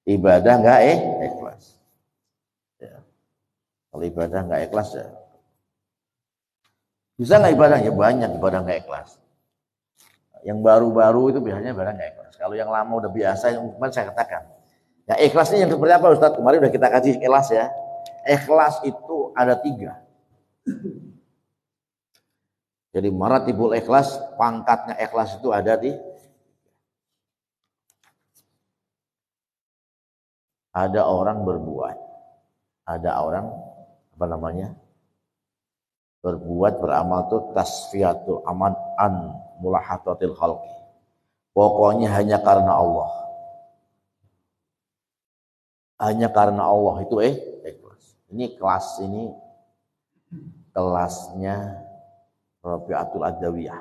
Ibadah nggak ikhlas. Ya. Kalau ibadah nggak ikhlas ya. Bisa nggak ibadah? Ya banyak ibadah nggak ikhlas. Yang baru-baru itu biasanya ibadah nggak ikhlas. Kalau yang lama udah biasa, yang kemarin saya katakan. Ya ikhlasnya yang seperti apa Ustaz? Kemarin udah kita kasih ikhlas ya. Ikhlas itu ada 3. Jadi maratibul ikhlas, pangkatnya ikhlas itu ada di ada orang berbuat, ada orang berbuat beramal itu tasfiyatul aman an mulahatatil khalqi. Pokoknya hanya karena Allah. Hanya karena Allah itu ikhlas. Ini kelasnya Rabi'atul Adawiyah.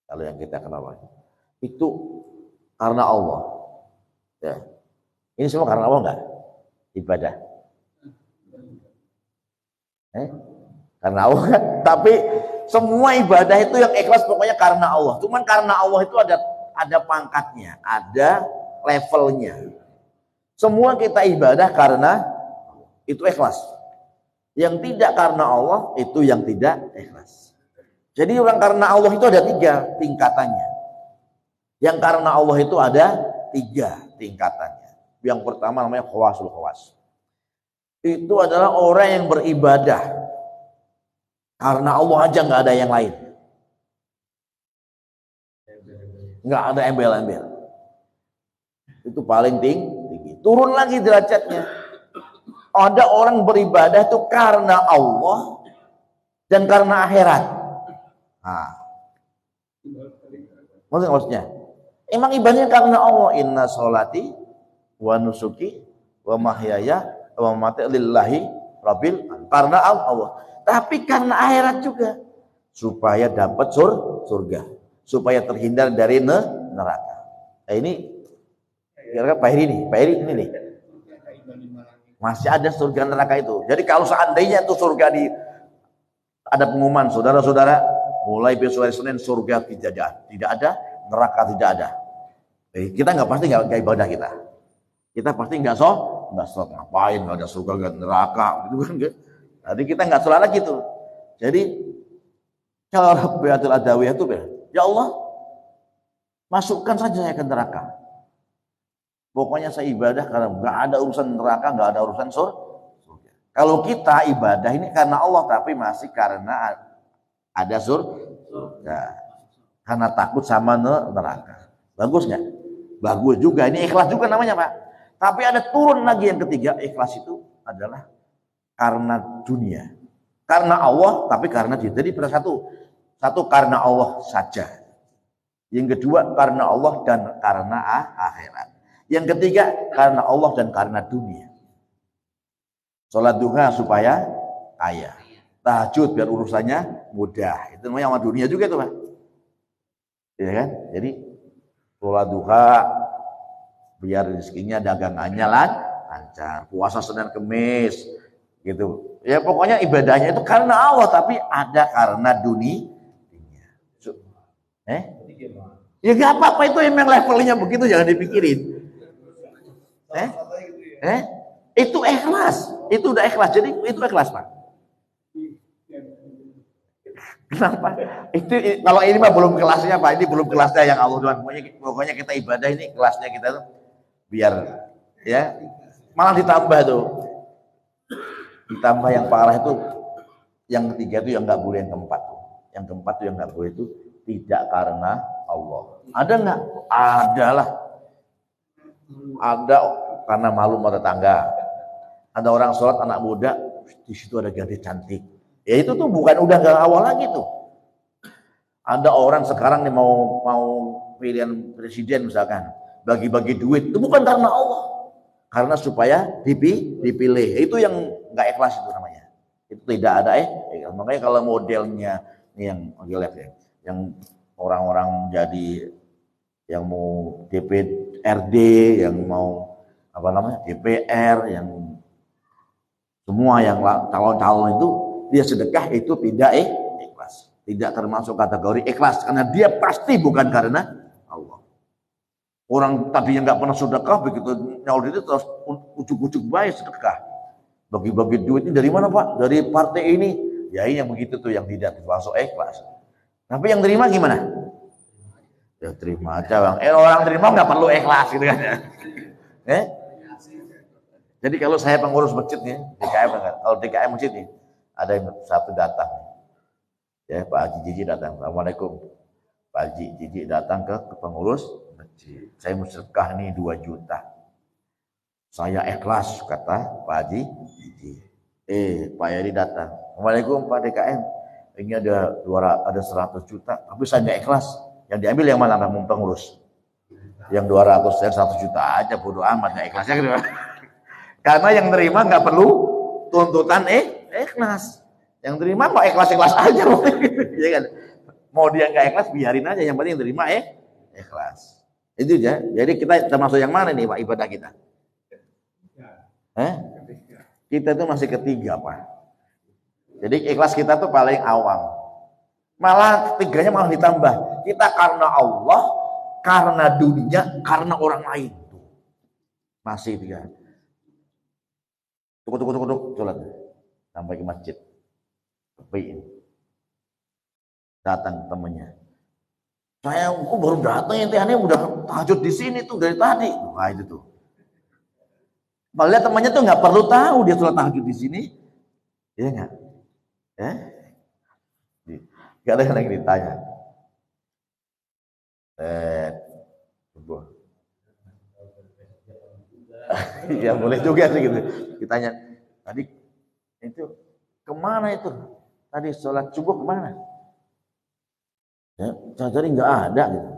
Kalau yang kita kenal itu karena Allah. Ya. Ini semua karena Allah enggak? Ibadah. Karena Allah kan? Tapi semua ibadah itu yang ikhlas pokoknya karena Allah. Cuman karena Allah itu ada pangkatnya, ada levelnya. Semua kita ibadah karena itu ikhlas. Yang tidak karena Allah itu yang tidak ikhlas. Jadi orang karena Allah itu ada 3 tingkatannya. Yang karena Allah itu ada 3 tingkatannya. Yang pertama namanya khawasul khawas. Itu adalah orang yang beribadah karena Allah aja, nggak ada yang lain. Nggak ada embel-embel. Itu paling tinggi. Turun lagi derajatnya. Ada orang beribadah itu karena Allah dan karena akhirat. Nah, maksudnya, emang ibadahnya karena Allah. Inna sholati wa nusuki wa mahyaya wa mamati lillahi rabbil alamin. Karena Allah. Tapi karena akhirat juga, supaya dapat surga, supaya terhindar dari neraka. Nah, ini kira-kira Pak Heri ini nih. Masih ada surga neraka itu. Jadi kalau seandainya itu surga ada pengumuman, saudara-saudara, mulai besok hari Senin surga tidak ada, neraka tidak ada. Kita pasti nggak ibadah kita. Kita pasti nggak sholat, ngapain nggak ada surga nggak neraka gitu kan? Jadi kita nggak sholat lagi tuh. Jadi kalau Rabi'atul Adawiyah itu ya Allah, masukkan saja saya ke neraka. Pokoknya saya ibadah karena nggak ada urusan neraka, nggak ada urusan surga. Kalau kita ibadah ini karena Allah, tapi masih karena ada surga, karena takut sama neraka. Bagus nggak? Bagus juga. Ini ikhlas juga namanya Pak. Tapi ada turun lagi yang ketiga. Ikhlas itu adalah karena dunia, karena Allah, tapi karena dia. Jadi pada satu karena Allah saja. Yang kedua karena Allah dan karena akhirat. Yang ketiga karena Allah dan karena dunia. Sholat duha supaya kaya. Tahajud biar urusannya mudah. Itu namanya amal dunia juga tuh Pak. Ya kan? Jadi sholat duha biar rezekinya dagangannya lancar. Puasa Senin Kemis gitu. Ya pokoknya ibadahnya itu karena Allah tapi ada karena dunia. Ya gak apa-apa itu emang levelnya begitu jangan dipikirin. Itu ikhlas. Itu udah ikhlas. Jadi itu ikhlas Pak. Kenapa? Itu kalau ini mah belum kelasnya Pak. Ini belum kelasnya yang Allah Tuhan. Pokoknya kita ibadah ini kelasnya kita tuh biar ya malah ditambah tuh. Ditambah yang parah itu yang ketiga itu yang nggak boleh yang keempat tuh. Yang keempat tuh yang nggak boleh itu tidak karena Allah. Ada nggak? Ada lah. Ada karena malu sama tetangga. Ada orang sholat anak muda di situ ada gadis cantik. Ya itu tuh bukan udah nggak awal lagi tuh. Ada orang sekarang nih mau pilihan presiden misalkan bagi-bagi duit itu bukan karena Allah, karena supaya dipilih. Itu yang nggak ikhlas itu namanya. Itu tidak ada makanya kalau modelnya yang lihat ya, yang orang-orang jadi yang mau DPRD, yang mau apa namanya DPR, yang semua yang calon-calon itu dia sedekah itu tidak ikhlas, tidak termasuk kategori ikhlas karena dia pasti bukan karena Allah. Orang tadinya nggak pernah sedekah begitu nyaur itu terus ujuk-ujuk baik sedekah. Bagi-bagi duit ini dari mana Pak? Dari partai ini. Ya yang begitu tuh yang tidak termasuk ikhlas. Tapi yang terima gimana? Ya terima aja Bang. Orang terima nggak perlu ikhlas gitu kan. Jadi kalau saya pengurus masjid nih, DKM kalau DKM masjid nih, ada yang satu datang. Ya, Pak Haji Jiji datang. Assalamualaikum. Pak Haji Jiji datang ke pengurus masjid. Saya mau sedekah nih 2 juta. Saya ikhlas kata Pak Haji Jiji. Pak Yadi datang. Assalamualaikum Pak DKM. Ini ada 100 juta, tapi saya nggak ikhlas. Yang diambil yang mana pengurus? Yang 200, yang 1 juta aja bodo amat nggak ikhlasnya gitu. Karena yang terima nggak perlu tuntutan ikhlas. Yang terima mau ikhlas aja, ya kan? Mau dia nggak ikhlas biarin aja, yang penting yang terima ikhlas. Itu ya. Jadi kita termasuk yang mana nih Pak ibadah kita? Kita itu masih ketiga Pak. Jadi ikhlas kita tuh paling awam. Malah ketiganya malah ditambah. Kita karena Allah, karena dunia, karena orang lain. Masih 3. Tuk, sholat sampai ke masjid. Datang temennya. Saya baru datang aneh udah tahajud di sini tuh dari tadi. Wah itu tuh. Malah temannya tuh nggak perlu tahu dia sholat tahajud di sini. Iya nggak? Gak ada yang ditanya. Ya boleh juga sih gitu. Ditanya tadi itu kemana itu? Tadi sholat subuh kemana? Ya, cari nggak ada gitu.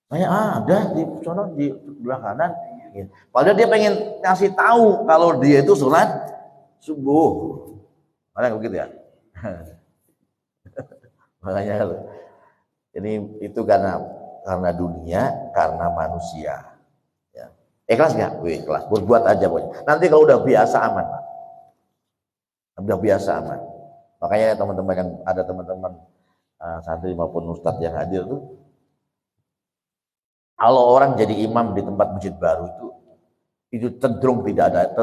Saya ada di sana di sebelah kanan. Gitu. Padahal dia pengen ngasih tahu kalau dia itu sholat subuh. Makanya begitu ya. Makanya ini itu karena dunia, karena manusia. Ikhlas nggak? Ikhlas. Berbuat aja pokoknya. Nanti kalau udah biasa aman, Pak. Udah biasa aman. Makanya teman-teman yang ada teman-teman santri maupun ustadz yang hadir tuh, kalau orang jadi imam di tempat masjid baru itu cenderung tidak ada,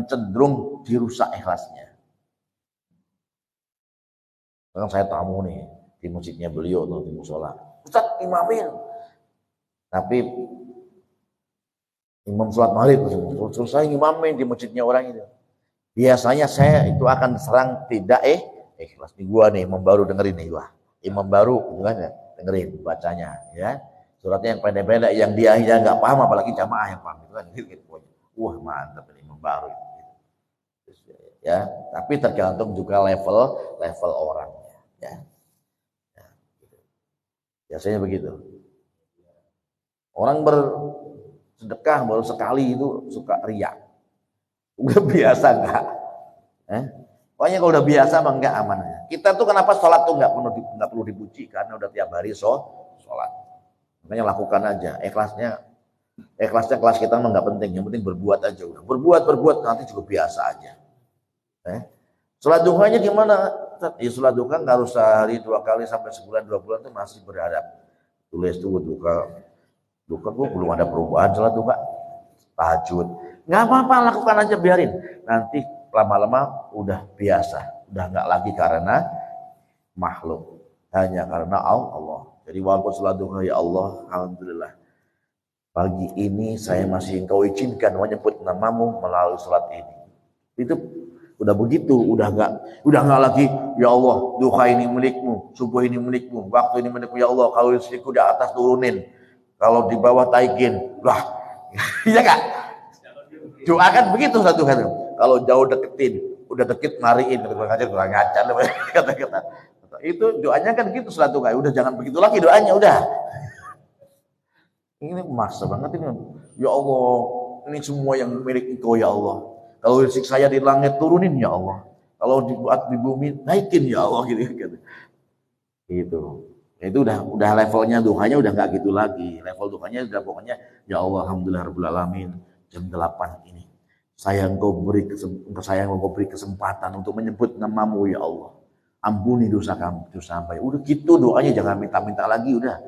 cenderung dirusak ikhlasnya. Kan saya tamu nih di masjidnya beliau tuh di musola. Ustadz imamin. Tapi imam sholat maghrib selesai imamin di masjidnya orang itu. Biasanya saya itu akan serang tidak ikhlas. Nih gua nih imam baru dengerin nih gua. Imam baru gimana? Dengerin bacanya ya. Suratnya yang pendek-pendek yang dia nggak paham apalagi jamaah yang paham itu kan gitu. Wah, mantap ini imam baru itu. Ya, tapi tergantung juga level orangnya ya. Biasanya begitu. Orang sedekah baru sekali itu suka riak. Udah biasa enggak? Pokoknya kalau udah biasa mah enggak aman. Kita tuh kenapa sholat tuh nggak perlu dipuji karena udah tiap hari sholat. Makanya lakukan aja. Ikhlasnya kelas kita mah nggak penting. Yang penting berbuat aja udah. Berbuat nanti juga biasa aja. Sholat duhanya gimana? Ya sholat duha nggak harus sehari 2 kali sampai sebulan 2 bulan tuh masih berharap. Tulis tuh duka gue belum ada perubahan sholat duha. Tahajud. Nggak apa-apa, lakukan aja, biarin. Nanti lama-lama udah biasa. Udah nggak lagi karena makhluk. Hanya karena Allah. Jadi walaupun sholat duha, ya Allah, alhamdulillah. Pagi ini saya masih engkau izinkan menyebut namamu melalui sholat ini. Itu udah begitu, udah nggak lagi, ya Allah, duha ini milikmu, subuh ini milikmu, waktu ini milikmu, ya Allah, kalau rezekiku di atas turunin, kalau di bawah taikin, lah, iya nggak? Doa kan begitu satu kali. Kalau jauh deketin, udah deket mariin, kurang ngajar, kata-kata. Itu doanya kan gitu satu kali. Udah jangan begitu lagi doanya, udah. Ini maksa banget ini. Ya Allah, ini semua yang milik Engkau ya Allah. Kalau rezeki saya di langit turunin ya Allah. Kalau dibuat di bumi naikin ya Allah gitu. Gitu. Itu udah levelnya duhanya udah nggak gitu lagi. Level duhanya udah pokoknya ya Allah, alhamdulillah rabbil alamin, jam 8 ini. Saya engkau beri kesempatan untuk menyebut namamu ya Allah. Ampuni dosa kami, dosa hamba. Udah gitu doanya, jangan minta-minta lagi udah.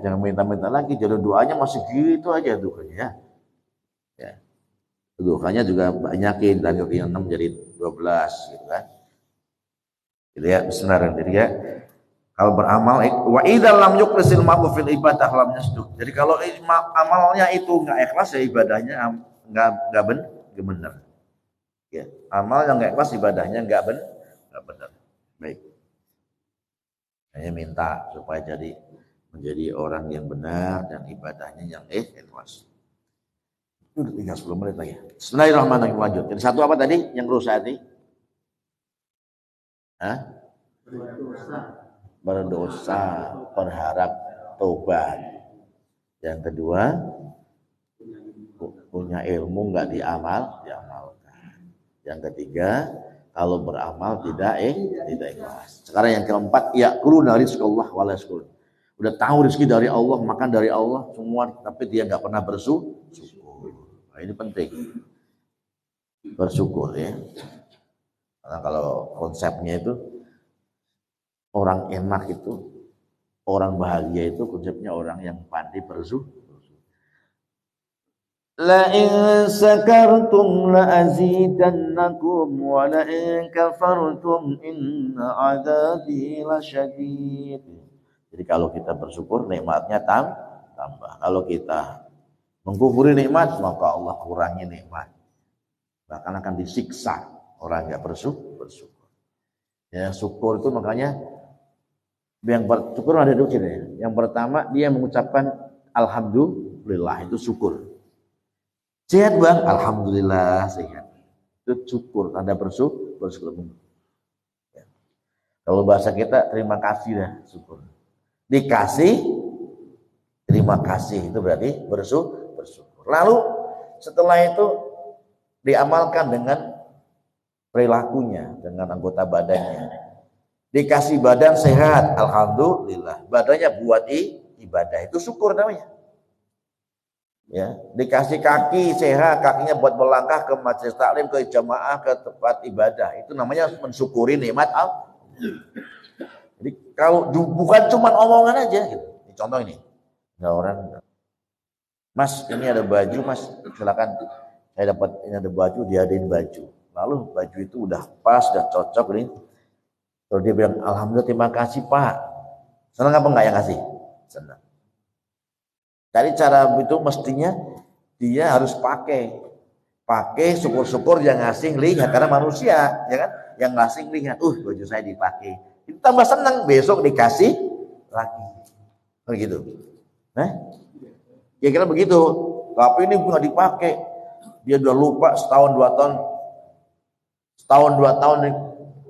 Jangan minta-minta lagi. Jadi doanya masih gitu aja doanya. Ya. Doanya juga banyakin dari yang 6 jadi 12 gitu kan. Jadi ya bismillah. Jadi ya kalau beramal wa idza lam yuqrisil ma'ruf fil ibadah lam yasduq. Jadi kalau amalnya itu enggak ikhlas ya ibadahnya enggak benar. Ya, amal yang enggak ikhlas ibadahnya enggak benar. Baik. Hanya minta supaya menjadi orang yang benar dan ibadahnya yang ikhlas. Udah tinggal 10 menit lagi. Bismillahirrahmanirrahim, lanjut. Jadi satu apa tadi yang rusak tadi? Berdosa, berharap tobat. Yang kedua, punya ilmu enggak diamalkan. Yang ketiga, kalau beramal tidak ikhlas. Sekarang yang keempat, ya'kuluna rizqallah wa la yashkurun. Udah tahu rezeki dari Allah, makan dari Allah semua, tapi dia nggak pernah bersyukur. Nah, ini penting, bersyukur ya. Karena kalau konsepnya itu orang enak itu, orang bahagia itu konsepnya orang yang pandai bersyukur. La in sakartum la azidannakum wa la in kafartum inna adzabi lasyadid. Jadi kalau kita bersyukur nikmatnya tambah. Kalau kita mengkufuri nikmat maka Allah kurangi nikmat. Bahkan akan disiksa orang yang bersyukur. Ya, syukur itu makanya yang bersyukur ada dua ciri. Yang pertama dia mengucapkan alhamdulillah, itu syukur. Sehat bang, alhamdulillah sehat. Itu syukur, tanda bersyukur. Ya. Kalau bahasa kita terima kasih dah, syukur. Dikasih, terima kasih, itu berarti bersyukur. Lalu setelah itu diamalkan dengan perilakunya, dengan anggota badannya. Dikasih badan sehat, alhamdulillah. Badannya buat ibadah, itu syukur namanya. Ya, dikasih kaki sehat, kakinya buat melangkah ke majelis taklim, ke jamaah, ke tempat ibadah, itu namanya mensyukuri nikmat Allah. Jadi kalau bukan cuma omongan aja gitu. Contoh ini, ada orang, Mas ini ada baju Mas, silakan, saya dapat ini ada baju, diadain baju. Lalu baju itu udah pas, udah cocok ini. Terus dia bilang, alhamdulillah terima kasih Pak. Senang apa enggak yang kasih? Senang. Dari cara itu mestinya dia harus pakai syukur-syukur yang ngasih lihat, karena manusia ya kan, yang ngasih lihat, baju saya dipakai, itu tambah senang, besok dikasih lagi, begitu. Kira-kira begitu. Tapi ini nggak dipakai, dia udah lupa setahun dua tahun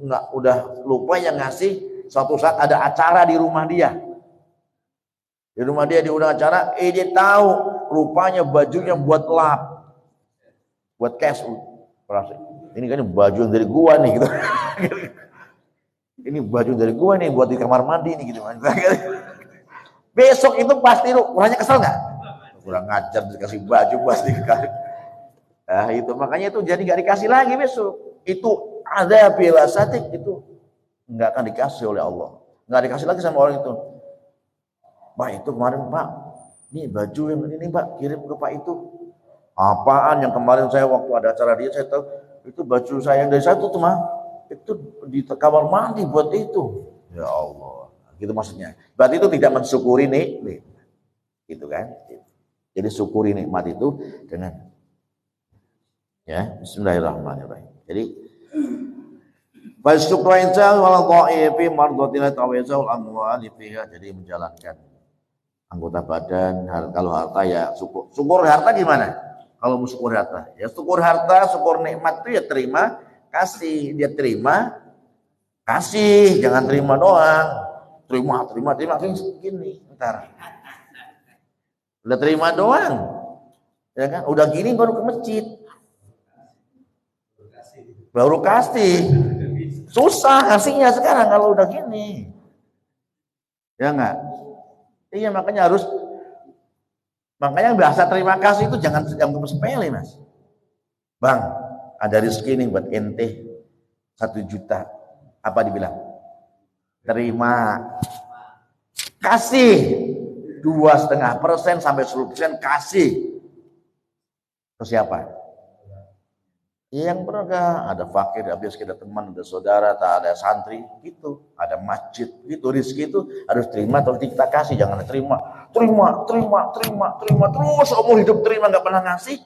nggak, udah lupa yang ngasih. Suatu saat ada acara di rumah dia. Di rumah dia diundang acara, dia tahu rupanya bajunya buat lap. buat cash. Ini kan baju dari gua nih gitu. Ini baju dari gua nih buat di kamar mandi nih gitu. Besok itu pasti orangnya kesel nggak? Kurang ngajar dikasih baju pasti dikasih. Nah itu makanya itu jadi nggak dikasih lagi besok. Itu ada bila satik itu nggak akan dikasih oleh Allah. Nggak dikasih lagi sama orang itu. Pak itu kemarin Pak, ini baju yang ini Pak kirim ke Pak itu. Apaan yang kemarin saya waktu ada acara dia saya tahu itu baju saya yang dari satu tuh mah itu di kamar mandi buat itu. Ya Allah, gitu maksudnya. Berarti itu tidak mensyukuri nih, gitu kan? Jadi syukuri nikmat itu dengan ya Bismillahirrahmanirrahim. Jadi Fasyukru insal wal dha'ifi mardatina tawizul amwali fiha, jadi menjalankan anggota badan, kalau harta ya syukur. Syukur harta gimana? Kalau mau syukur harta, ya syukur harta, syukur nikmat itu ya terima, kasih. Dia terima, kasih, jangan terima doang. Terima gini, ntar. Udah terima doang. Ya kan? Udah gini baru ke masjid. Baru kasih. Susah kasihnya sekarang kalau udah gini. Ya enggak? Iya makanya bahasa terima kasih itu jangan sepele Mas. Bang, ada rezeki nih buat ente 1 juta. Apa dibilang? Terima. Kasih 2,5% sampai 10% kasih. Ke siapa? Yang pernah ada fakir, habis kita teman, ada saudara, tak ada santri, gitu, ada masjid, gitu. Rizki itu harus terima terus kita kasih, jangan terima terus umur hidup terima nggak pernah ngasih.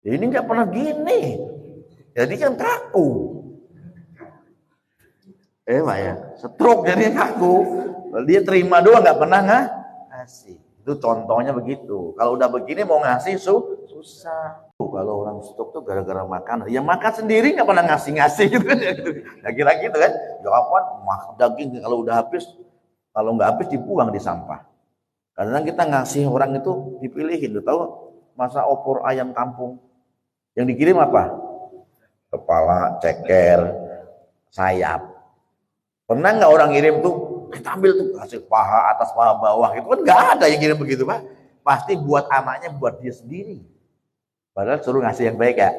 Ini nggak pernah gini, jadi kan kaku. Pak ya, stroke jadi kaku. Dia terima doang nggak pernah ngasih. Itu contohnya begitu. Kalau udah begini mau ngasih susah. Kalau orang stok tuh gara-gara makan, ya makan sendiri nggak pernah ngasih gitu kan? Ya kira gitu kan? Ya apa? Daging kalau udah habis, kalau nggak habis dibuang di sampah. Karena kita ngasih orang itu dipilihin. Lu tahu masa opor ayam kampung yang dikirim apa? Kepala, ceker, sayap. Pernah nggak orang kirim tuh? Kita ambil tuh kasih paha atas paha bawah itu kan nggak ada yang kirim begitu Pak. Pasti buat anaknya, buat dia sendiri. Padahal suruh ngasih yang baik ya.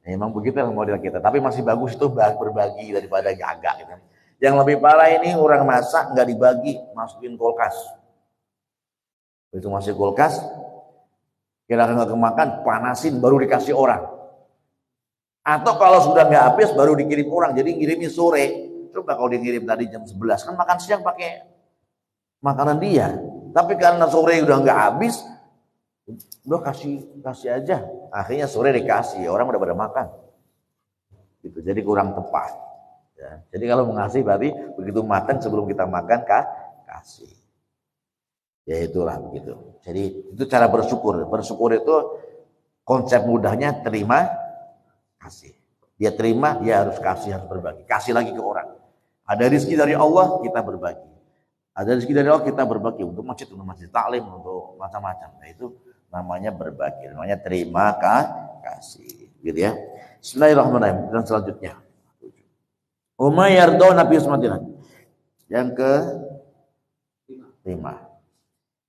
Memang begitu model kita. Tapi masih bagus itu berbagi daripada gagak gitu. Yang lebih parah ini orang masak nggak dibagi, masukin kulkas. Itu masih kulkas, kira-kira nggak kemakan, panasin baru dikasih orang. Atau kalau sudah nggak habis baru dikirim orang. Jadi ngirimnya sore. Coba kalau dikirim tadi jam 11 kan makan siang pakai makanan dia. Tapi karena sore udah nggak habis, udah kasih aja. Akhirnya sore dikasih, orang udah pada makan. Gitu. Jadi kurang tepat. Ya. Jadi kalau mengasih berarti begitu matang sebelum kita makan kasih. Ya itulah begitu. Jadi itu cara bersyukur. Bersyukur itu konsep mudahnya terima, kasih. Dia terima, dia harus kasih, harus berbagi. Kasih lagi ke orang. Ada rezeki dari Allah, kita berbagi. Ada rezeki dari Allah, kita berbagi untuk masjid taklim, untuk macam-macam. Nah itu namanya berbagi, namanya terima kasih, gitu ya. Bismillahirrahmanirrahim. Dan selanjutnya, Umayyardo Nabi Usmatilah. Yang ke-5,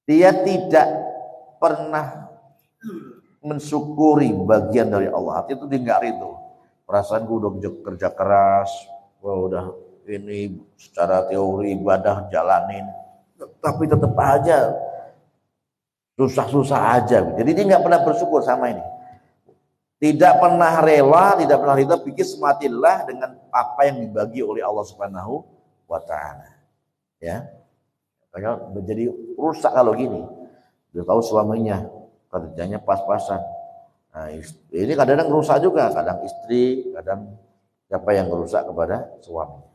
dia tidak pernah mensyukuri bagian dari Allah. Artinya itu dia nggak ridho. Perasaan gue udah kerja keras, gue udah ini secara teori ibadah jalanin, tapi tetap aja susah-susah aja. Jadi dia nggak pernah bersyukur sama ini. Tidak pernah rela, tidak pernah ridha, pikir sematillah dengan apa yang dibagi oleh Allah Subhanahu wa Ta'ala. Ya, menjadi rusak kalau gini. Dia tahu suaminya kerjanya pas-pasan. Nah, ini kadang-kadang rusak juga, kadang istri, kadang siapa yang rusak kepada suami.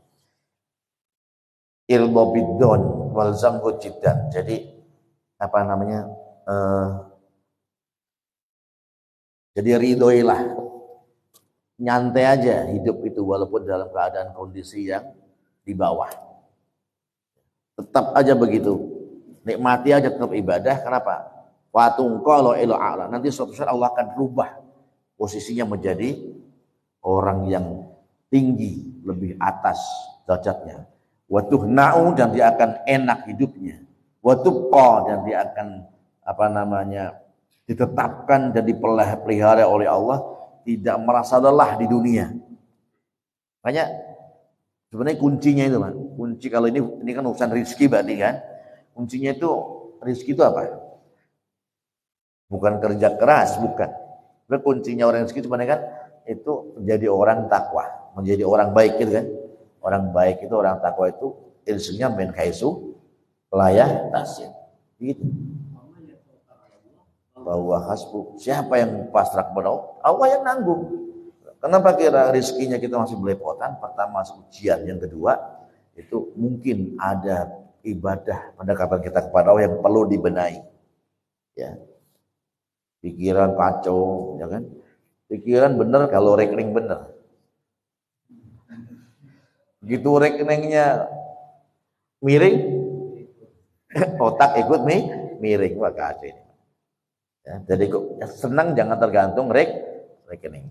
Ilbobidon walzamhu jiddan. Jadi apa namanya? Jadi ridhoilah, nyantai aja hidup itu walaupun dalam keadaan kondisi yang di bawah. Tetap aja begitu, nikmati aja tetap ibadah. Kenapa? Watungqalo ila a'la. Nanti suatu saat Allah akan rubah posisinya menjadi orang yang tinggi, lebih atas derajatnya. Wa tuhna'u, dan dia akan enak hidupnya. Wa tubqa, dan dia akan ditetapkan dan dipelihara oleh Allah, tidak merasa lelah di dunia. Makanya sebenarnya kuncinya itu, Mas. Kunci kalau ini kan urusan rezeki berarti kan. Kuncinya itu rezeki itu apa? Bukan kerja keras, bukan. Tapi kuncinya orang rezeki sebenarnya kan itu menjadi orang takwa, menjadi orang baik gitu kan. Orang baik itu, orang takwa itu ilsunya min kaisu layah tasir. Gitu. Bahwa hasbu, siapa yang pasrah kepada Allah? Allah yang nanggung. Kenapa kira rezekinya kita masih belepotan? Pertama ujian, yang kedua itu mungkin ada ibadah pendekatan kita kepada Allah yang perlu dibenahi. Ya. Pikiran kacau, ya kan? Pikiran benar kalau rekening benar. Begitu rekeningnya miring, otak ikut miring, wah kacau ini. Ya, jadi senang jangan tergantung rekening.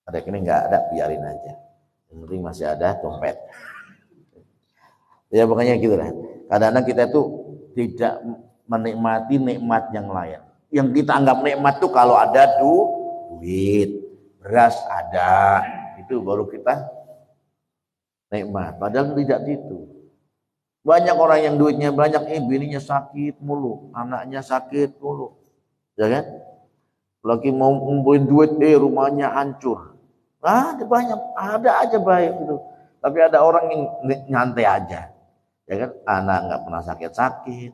Rekening nggak ada, biarin aja. Yang penting masih ada dompet. Ya pokoknya gitu lah. Kadang-kadang kita itu tidak menikmati nikmat yang lain. Yang kita anggap nikmat tuh kalau ada duit, beras ada, itu baru kita nikmat. Padahal tidak itu. Banyak orang yang duitnya banyak, bininya sakit mulu, anaknya sakit mulu, ya kan? Lagi mau ngumpulin duit, rumahnya hancur. Ada banyak, ada aja baik itu. Tapi ada orang yang nyantai aja, ya kan? Anak nggak pernah sakit-sakit,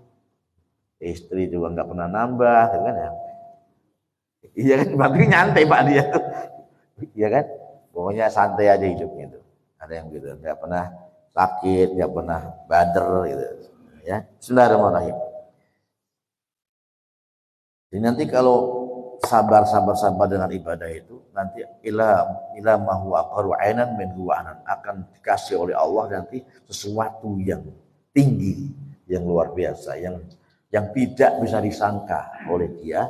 istri juga nggak pernah nambah, ya kan? Iya kan, berarti nyantai Pak dia tuh, iya kan? Pokoknya santai aja hidupnya itu. Ada yang gitu, nggak pernah sakit, nggak pernah bader gitu, ya. Bismillahirrahmanirrahim. Jadi nanti kalau sabar dengan ibadah itu, nanti ila ma huwa aqru ainan min huwa anan, akan dikasih oleh Allah nanti sesuatu yang tinggi, yang luar biasa, yang tidak bisa disangka oleh dia.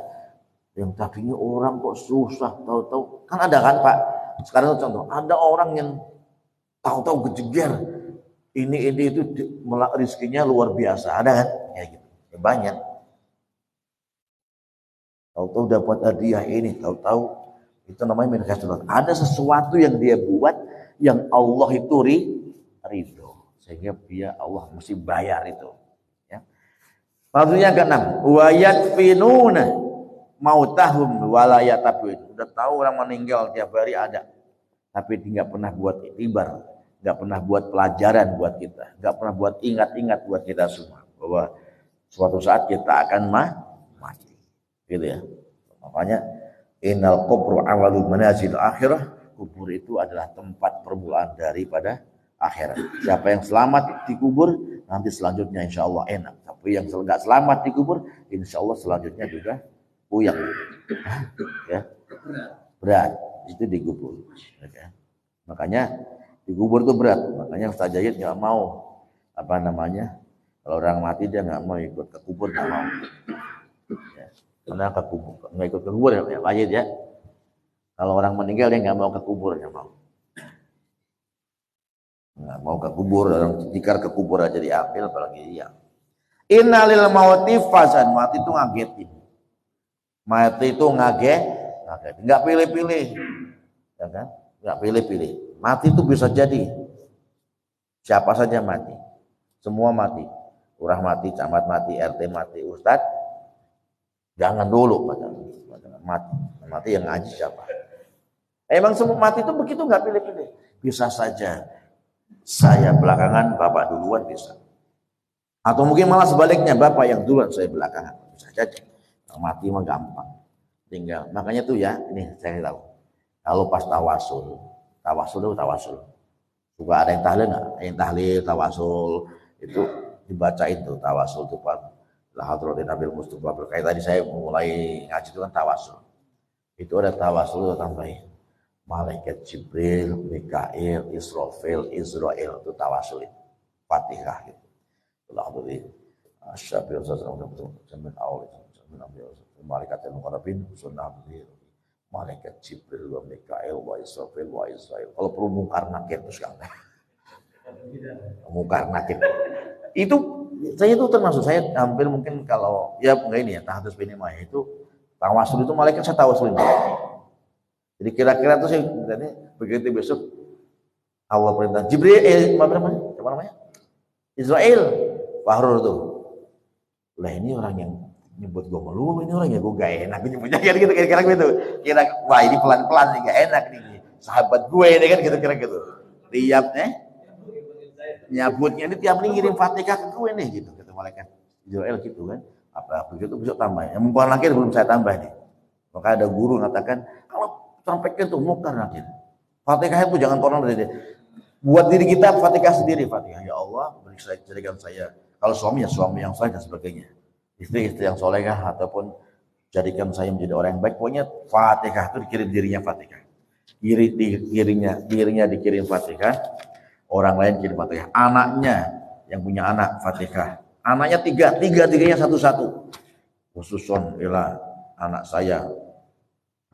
Yang tadinya orang kok susah, tahu-tahu kan ada kan Pak. Sekarang contoh, ada orang yang tahu-tahu kejeger ini itu rezekinya luar biasa, ada kan? Ya gitu, ya, banyak. Tahu-tahu dapat hadiah ini, tahu-tahu itu namanya min khairin. Ada sesuatu yang dia buat yang Allah itu ridho, sehingga dia Allah mesti bayar itu. Ya. Maksudnya keenam, wa yakfinuna mautahum wala yatabun. Udah tahu orang meninggal tiap hari ada, tapi dia nggak pernah buat iktibar, nggak pernah buat pelajaran buat kita, nggak pernah buat ingat-ingat buat kita semua bahwa suatu saat kita akan mati. Gitu ya. Makanya innal qabru awwalu manazil akhirah, kubur itu adalah tempat permulaan daripada akhirat. Siapa yang selamat di kubur, nanti selanjutnya insya Allah enak. Tapi yang enggak selamat di kubur, insya Allah selanjutnya juga puyeng. Ya. Berat itu di kubur. Ya. Makanya di kubur itu berat. Makanya Ustaz Jayid nggak mau kalau orang mati dia nggak mau ikut ke kubur, nggak mau. Ya. Karena ke kubur, nggak ikut ke kubur ya Pak Jayid ya. Kalau orang meninggal dia nggak mau ke kubur, nggak mau. Nggak mau ke kubur, orang jika ke kubur aja diambil, apalagi dia. Innalil mauti fasan, mati itu ngagetin. Mati itu ngagetin, nggak pilih-pilih, ya kan? Nggak pilih-pilih. Mati itu bisa jadi siapa saja mati, semua mati. Lurah mati, camat mati, RT mati, ustadz jangan dulu mati yang ngaji siapa. Emang semua mati itu begitu, nggak pilih-pilih. Bisa saja saya belakangan, bapak duluan bisa. Atau mungkin malah sebaliknya, bapak yang duluan, saya belakangan. Bisa jadi. Mati mah gampang. Tinggal. Makanya tuh ya, ini saya tahu. Kalau pas tawasul itu tawasul. Suka ada yang tahlil nggak? Yang tahlil, tawasul itu dibacain tuh tawasul tuh Pak. La hadratin Nabil Mustafa berkait tadi saya mulai ngaji itu kan tawasul. Itu ada tawasul tambahin. Malaikat Jibril, Mikail, Israfil, Israel itu tawasul itu. Fatihah gitu. Alhamdulillah. Asyafi'ul sallallahu alaihi wasallam. Malaikat yang muqarrabin sunnah beliau. malaikat Jibril wa Mikail wa Israfil wa Israil. Kalau perlu mungkar nakir terus kan. Mungkar nakir. Itu saya itu termasuk saya hampir mungkin kalau ya enggak ini ya tahadus bin Maya itu tawasul itu malaikat saya tawasulin. Jadi kira-kira tuh saya begitu besok Allah perintah Jibril apa namanya? Israel Fahrur tuh. Lah ini orang yang nyebut gue melulu, ini orang yang gue gak enak nyebutnya gitu kira-kira gitu. Kira wah ini pelan-pelan nih gak enak nih. Sahabat gue ini kan gitu kira gitu. Tiap nyabutnya ini tiap nih ngirim Fatihah ke gue nih gitu kata malaikat Israel gitu kan. Apa begitu besok tambah. Yang mungkar nakir belum saya tambah nih. Maka ada guru mengatakan kalau sampaikan tuh mungkar nakir. Fatihah itu jangan tolong dari dia. Buat diri kita Fatihah sendiri, Fatihah ya Allah jadikan saya kalau suami ya suami yang saleh dan sebagainya, istri yang solehah ataupun jadikan saya menjadi orang yang baik. Pokoknya Fatihah itu dikirim dirinya Fatihah, dirinya dikirim Fatihah, orang lain kirim Fatihah, anaknya yang punya anak Fatihah, anaknya tiganya satu-satu, khususon ialah anak saya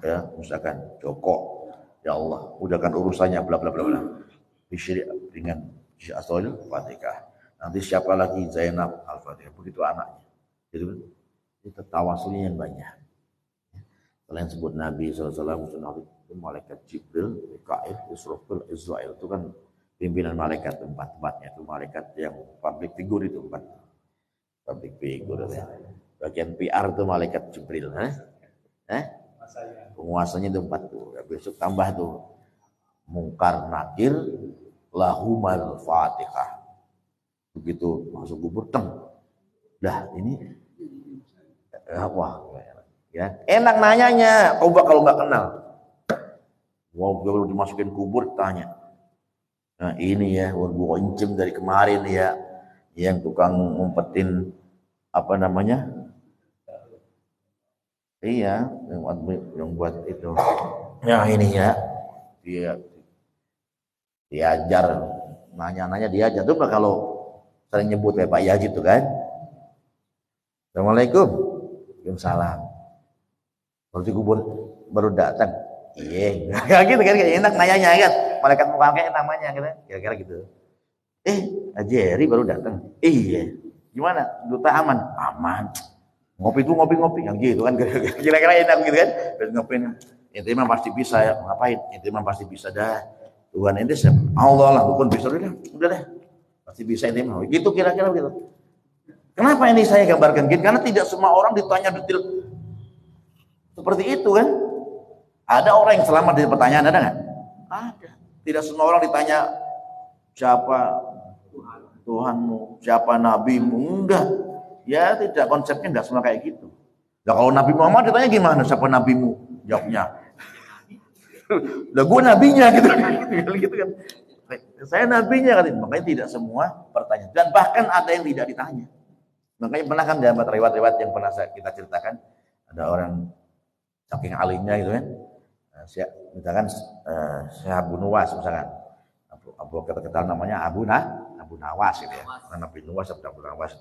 ya misalkan Joko ya Allah udahkan urusannya bla bla bla bla disyirik dengan Asal Fatihah. Nanti siapa lagi Zainab Al-Fatihah. Begitu anaknya. Jadi itu tawasulnya yang banyak. Selain sebut Nabi SAW, malaikat Jibril, Mikail, Israfil, Israel itu kan pimpinan malaikat tempat-tempatnya itu malaikat yang public figure itu empat. Public figure ya. Bagian PR itu malaikat Jibril, penguasanya itu empat tuh. Ya, besok tambah tuh mungkar nakir lahumal Fatihah. Begitu masuk kubur dah ini wah ya enak nanyanya coba kalau nggak kenal wow baru dimasukin kubur tanya nah ini ya gua incim dari kemarin ya yang tukang ngumpetin apa namanya iya yang buat itu ya ini ya dia diajar nanya-nanya diajar tuh kalau sering nyebut kayak Pak Yazid tuh kan. Assalamualaikum. Waalaikumsalam. Baru dikubur baru datang. Iya, gitu kan enak nanyanya kan. Malaikat muka kayak namanya gitu. Kira-kira gitu. Ajeri baru datang. Iya. Gimana? Duta aman? Aman. Ngopi tuh ngopi-ngopi yang gitu kan. Kira-kira enak gitu kan. Terus ngopiin. Itu mah pasti bisa ya. Ngapain? Itu mah pasti bisa dah. Tuhan ini Allah lah bukan bisa udah deh. Pasti bisa ini mah. Gitu kira-kira begitu. Kenapa ini saya gambarkan gitu? Karena tidak semua orang ditanya detail seperti itu kan. Ada orang yang selamat dari pertanyaan, ada nggak? Ada. Tidak semua orang ditanya siapa Tuhanmu, siapa nabimu, enggak. Ya tidak, konsepnya enggak semua kayak gitu. Nah kalau Nabi Muhammad ditanya gimana, siapa nabimu? Jawabnya. Lah gue nabinya gitu kan. Saya nabinya kan, makanya tidak semua pertanyaan dan bahkan ada yang tidak ditanya. Makanya pernah kan dalam riwayat-riwayat yang pernah kita ceritakan ada orang saking alimnya gitu kan. Misalkan Syekh Abu Nuwas misalkan. Abu kita namanya Abu Nawas gitu ya. Nabi Nuwas Abu Nawas.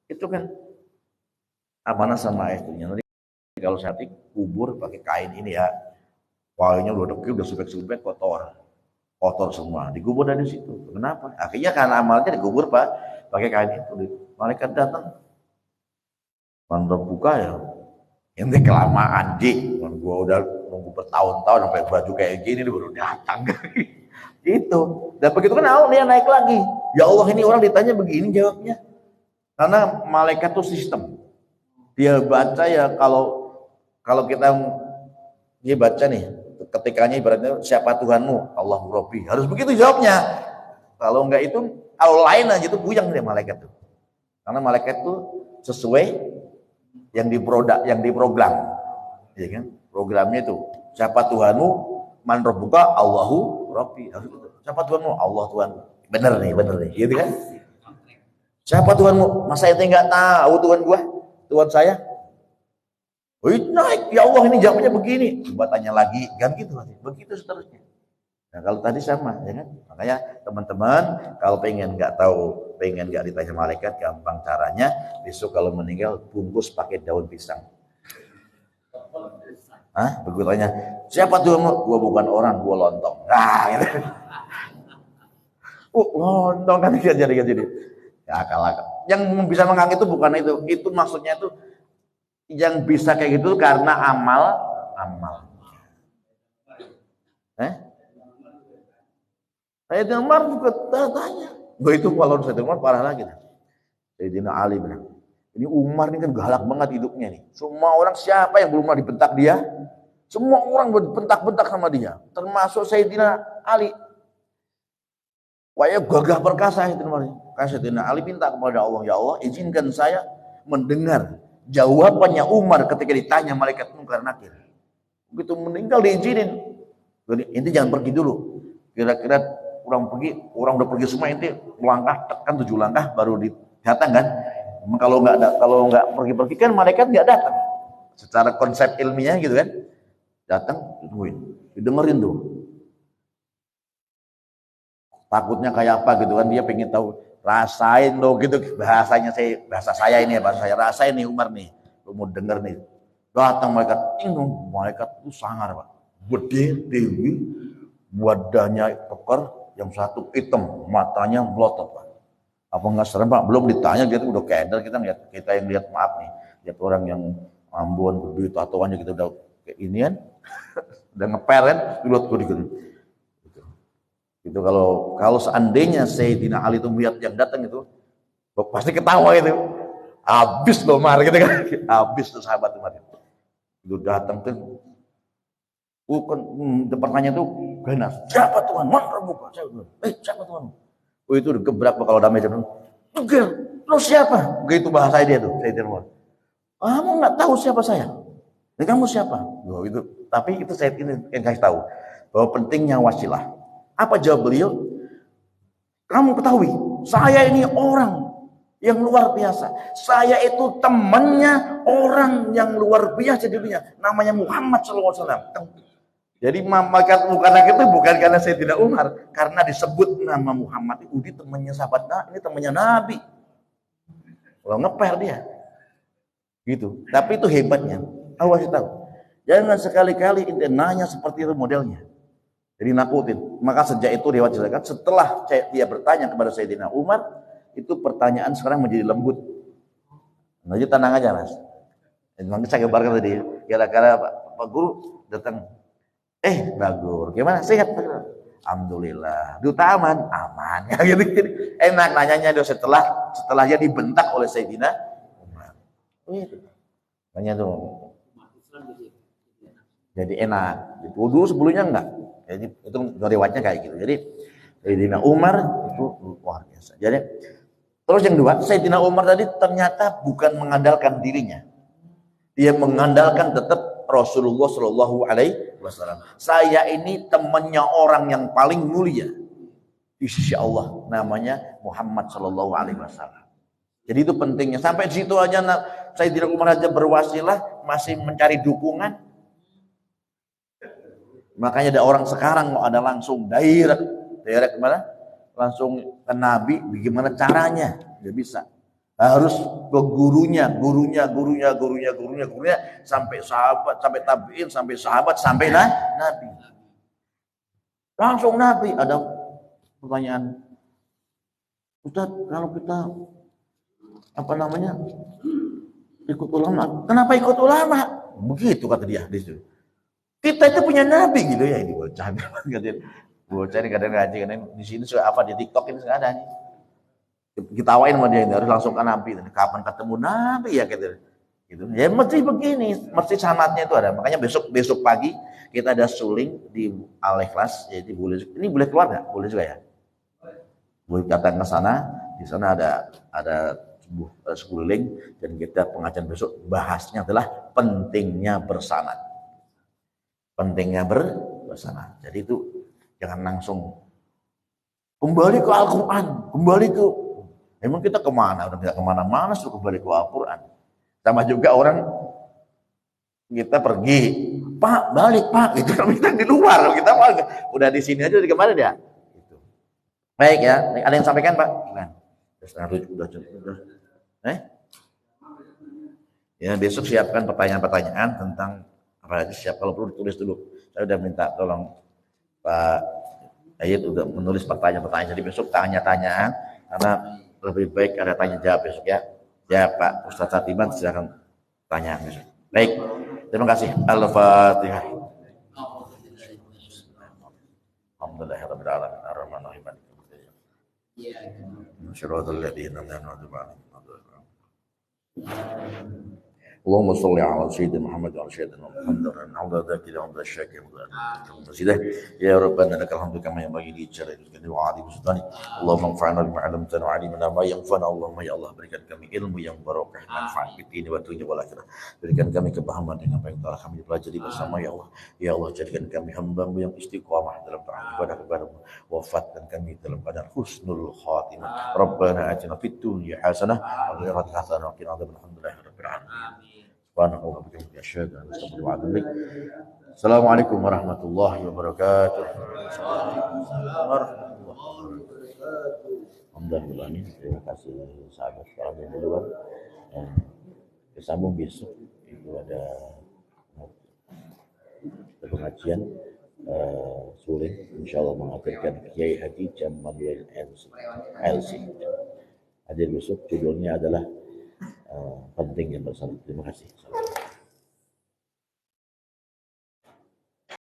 Itu kan amanah sama istrinya. Nanti kalau saya kubur pakai kain ini ya. Walinya udah dekil, udah sobek-sobek kotor semua. Dikubur dari situ. Kenapa? Akhirnya karena amalnya dikubur pakai kain itu. Malaikat datang. Mantap buka ya. Ini kelamaan dik. Gua udah nunggu bertahun-tahun sampai baju kayak gini baru datang. Gitu. Dan begitu kan dia naik lagi. Ya Allah ini orang ditanya begini jawabnya. Karena malaikat itu sistem. Dia baca ya kalau kita dia baca nih ketikanya ibaratnya siapa Tuhanmu? Allahu Rabbi. Harus begitu jawabnya. Kalau enggak itu lain aja itu buyang deh malaikat itu. Karena malaikat itu sesuai yang diprogram. Ya kan? Programnya itu siapa Tuhanmu? Man rabbuka? Allahu Rabbi. Harus gitu. Siapa Tuhanmu? Allah Tuhanmu. Bener nih. Gitu kan? Siapa Tuhanmu? Masa itu enggak tahu Tuhan gua? Tuhan saya? Naik, ya Allah ini jawabnya begini. Coba tanya lagi, kan gitu. Begitu seterusnya. Nah kalau tadi sama, ya kan? Makanya teman-teman, kalau pengen nggak ditanya malaikat, gampang caranya. Besok kalau meninggal, bungkus pakai daun pisang. Hah? Begitu tanya, siapa tuh? Gua bukan orang, gua lontong. Ah, gitu. Lontong kan jadi. Ya kalau yang bisa mengangkat itu bukan itu maksudnya itu yang bisa kayak gitu karena amal. Sayyidina Umar juga tanya. Itu kalau Sayyidina Umar parah lagi. Sayyidina Ali bilang, ini Umar ini kan galak banget hidupnya nih. Semua orang siapa yang belum pernah dibentak dia? Semua orang bentak-bentak sama dia, termasuk Sayyidina Ali. Wah, gagah perkasa Sayyidina Ali. Sayyidina Ali minta kepada Allah, ya Allah, izinkan saya mendengar jawabannya Umar ketika ditanya malaikat Munkar Nakir. Begitu meninggal diizinin. Jadi inti jangan pergi dulu. Kira-kira orang udah pergi semua, inti melangkah tekan 7 langkah baru datang kan. Kalau nggak pergi-pergi kan malaikat nggak datang. Secara konsep ilmiah gitu kan. Datang, didengerin tuh. Takutnya kayak apa gitu kan, dia pengen tahu, rasain lo gitu bahasa saya ini ya, bahasa saya rasain nih Umar nih, lo mau denger nih. Datang malaikat itu sangar Pak, gede tinggi, wadahnya keker, yang satu hitam, matanya melotot Pak. Apa nggak serem Pak? Belum ditanya gitu udah keder, kita yang lihat maaf nih, lihat orang yang Ambon gede tatoannya kita udah kayak inian, udah ngeper kan, dilihat gue gitu. Itu kalau seandainya Sayyidina Ali itu melihat yang datang itu pasti ketawa itu, habis loh Umar gitu kan, habis tuh sahabat Umar itu datang tuh, pertanyaan tuh ganas, siapa Tuhan? Mana buka? Siapa Tuhan? Itu udah gebrak kalau damai jam enggak, lo siapa? Begitu bahasa dia tuh Sayyidina Umar. Kamu nggak tahu siapa saya? Dan kamu siapa? Itu, tapi itu saya ini yang kasih tahu bahwa pentingnya wasilah. Apa jawab beliau? Kamu ketahui, saya ini orang yang luar biasa. Saya itu temannya orang yang luar biasa di dunia. Namanya Muhammad SAW. Jadi malaikat Munkar Nakir itu bukan karena saya tidak Umar, karena disebut nama Muhammad itu temannya sahabat Nabi, ini temannya Nabi. Kalau ngeper dia, gitu. Tapi itu hebatnya. Allah kasih tahu. Jangan sekali-kali ente nanya seperti itu modelnya. Jadi nakutin. Maka sejak itu riwayat diceritakan setelah dia bertanya kepada Sayyidina Umar, itu pertanyaan sekarang menjadi lembut. Jadi tenang aja Mas. Nanti saya gambarkan tadi. Kira-kira Pak Guru datang. Bagus. Gimana? Sehat? Alhamdulillah. Duta aman? Aman. Ya, gitu. Enak nanyanya setelah dia dibentak oleh Sayyidina Umar. Itu. Tanya tuh. Jadi enak. Itu dulu sebelumnya enggak. Jadi itu riwayatnya kayak gitu. Jadi Sayyidina Umar itu luar biasa. Jadi terus yang dua, Sayyidina Umar tadi ternyata bukan mengandalkan dirinya. Dia mengandalkan tetap Rasulullah Shallallahu Alaihi Wasallam. Saya ini temannya orang yang paling mulia di sisi Allah, namanya Muhammad Shallallahu Alaihi Wasallam. Jadi itu pentingnya. Sampai di situ aja Sayyidina Umar aja berwasilah, masih mencari dukungan. Makanya ada orang sekarang ada langsung direct kemana? Langsung ke Nabi, bagaimana caranya? Nggak bisa. Harus ke gurunya, sampai sahabat, sampai tabiin, sampai sahabat, sampai Nabi. Langsung Nabi. Ada pertanyaan, Ustaz, kalau kita ikut ulama, kenapa ikut ulama? Begitu kata dia di situ. Kita itu punya Nabi gitu ya, ini bocah ini kadang ngaji kan di sini sudah apa di TikTok ini nggak ada nih. Ketawain sama dia ini, harus langsung ke Nabi. Kapan ketemu Nabi ya gitu. Ya mesti begini, mesti sanatnya itu ada. Makanya besok pagi kita ada suling di Al-Ikhlas, jadi ini boleh keluar nggak? Boleh juga ya. Boleh datang ke sana, di sana ada sebuah link dan kita pengajian besok bahasnya adalah pentingnya bersanad. Pentingnya bersanad. Jadi itu jangan langsung kembali ke Al-Quran, emang kita kemana? Udah tidak kemana-mana suruh kembali ke Al-Quran. Sama juga orang kita pergi, Pak balik Pak, itu kita di luar, kita udah di sini aja, di kemana dia? Gitu. Baik ya, ada yang sampaikan Pak? Udah. Ya besok siapkan pertanyaan-pertanyaan tentang Apalagi siap, kalau perlu ditulis dulu. Saya udah minta tolong Pak Ayat udah menulis pertanyaan-pertanyaan. Jadi besok tanya-tanyaan, karena lebih baik ada tanya jawab besok ya. Ya Pak Ustadz Satiman silakan tanya besok. Baik, terima kasih. Al-Fatihah. Alhamdulillahirabbil alamin arrahmanirrahim. Syiratal ladzina an'amta 'alaihim. اللهم صل على سيدنا محمد وعلى سيدنا محمد وعلى ذاك الحمد الشاكر يا ربنا لك الحمد كما ينبغي لجلالك وعظيم سلطانك. اللهم انفعنا بما علمتنا وعلمنا ما ينفعنا. Allahumma ya Allah, berikan kami ilmu yang barokah, manfaat di dunia dan wal akhirah. Berikan kami kepahaman dengan apa yang telah kami pelajari bersama ya Allah. Ya Allah, jadikan kami hamba-Mu yang istiqamah dalam taat ibadah kepada-Mu. Wafatkan kami dalam keadaan husnul khatimah. Rabbana atina fid dunya hasanah wa fil akhirati hasanah wa qina adzabannar. Assalamualaikum warahmatullahi wabarakatuh. Alhamdulillah, terima kasih sahabat sekarang yang duluan. Kesambung besok itu ada pengajian suling, insyaallah mengajarkan Kiai Haji Jamaluddin LC. Hadir besok, judulnya adalah penting yang bersama. Terima kasih.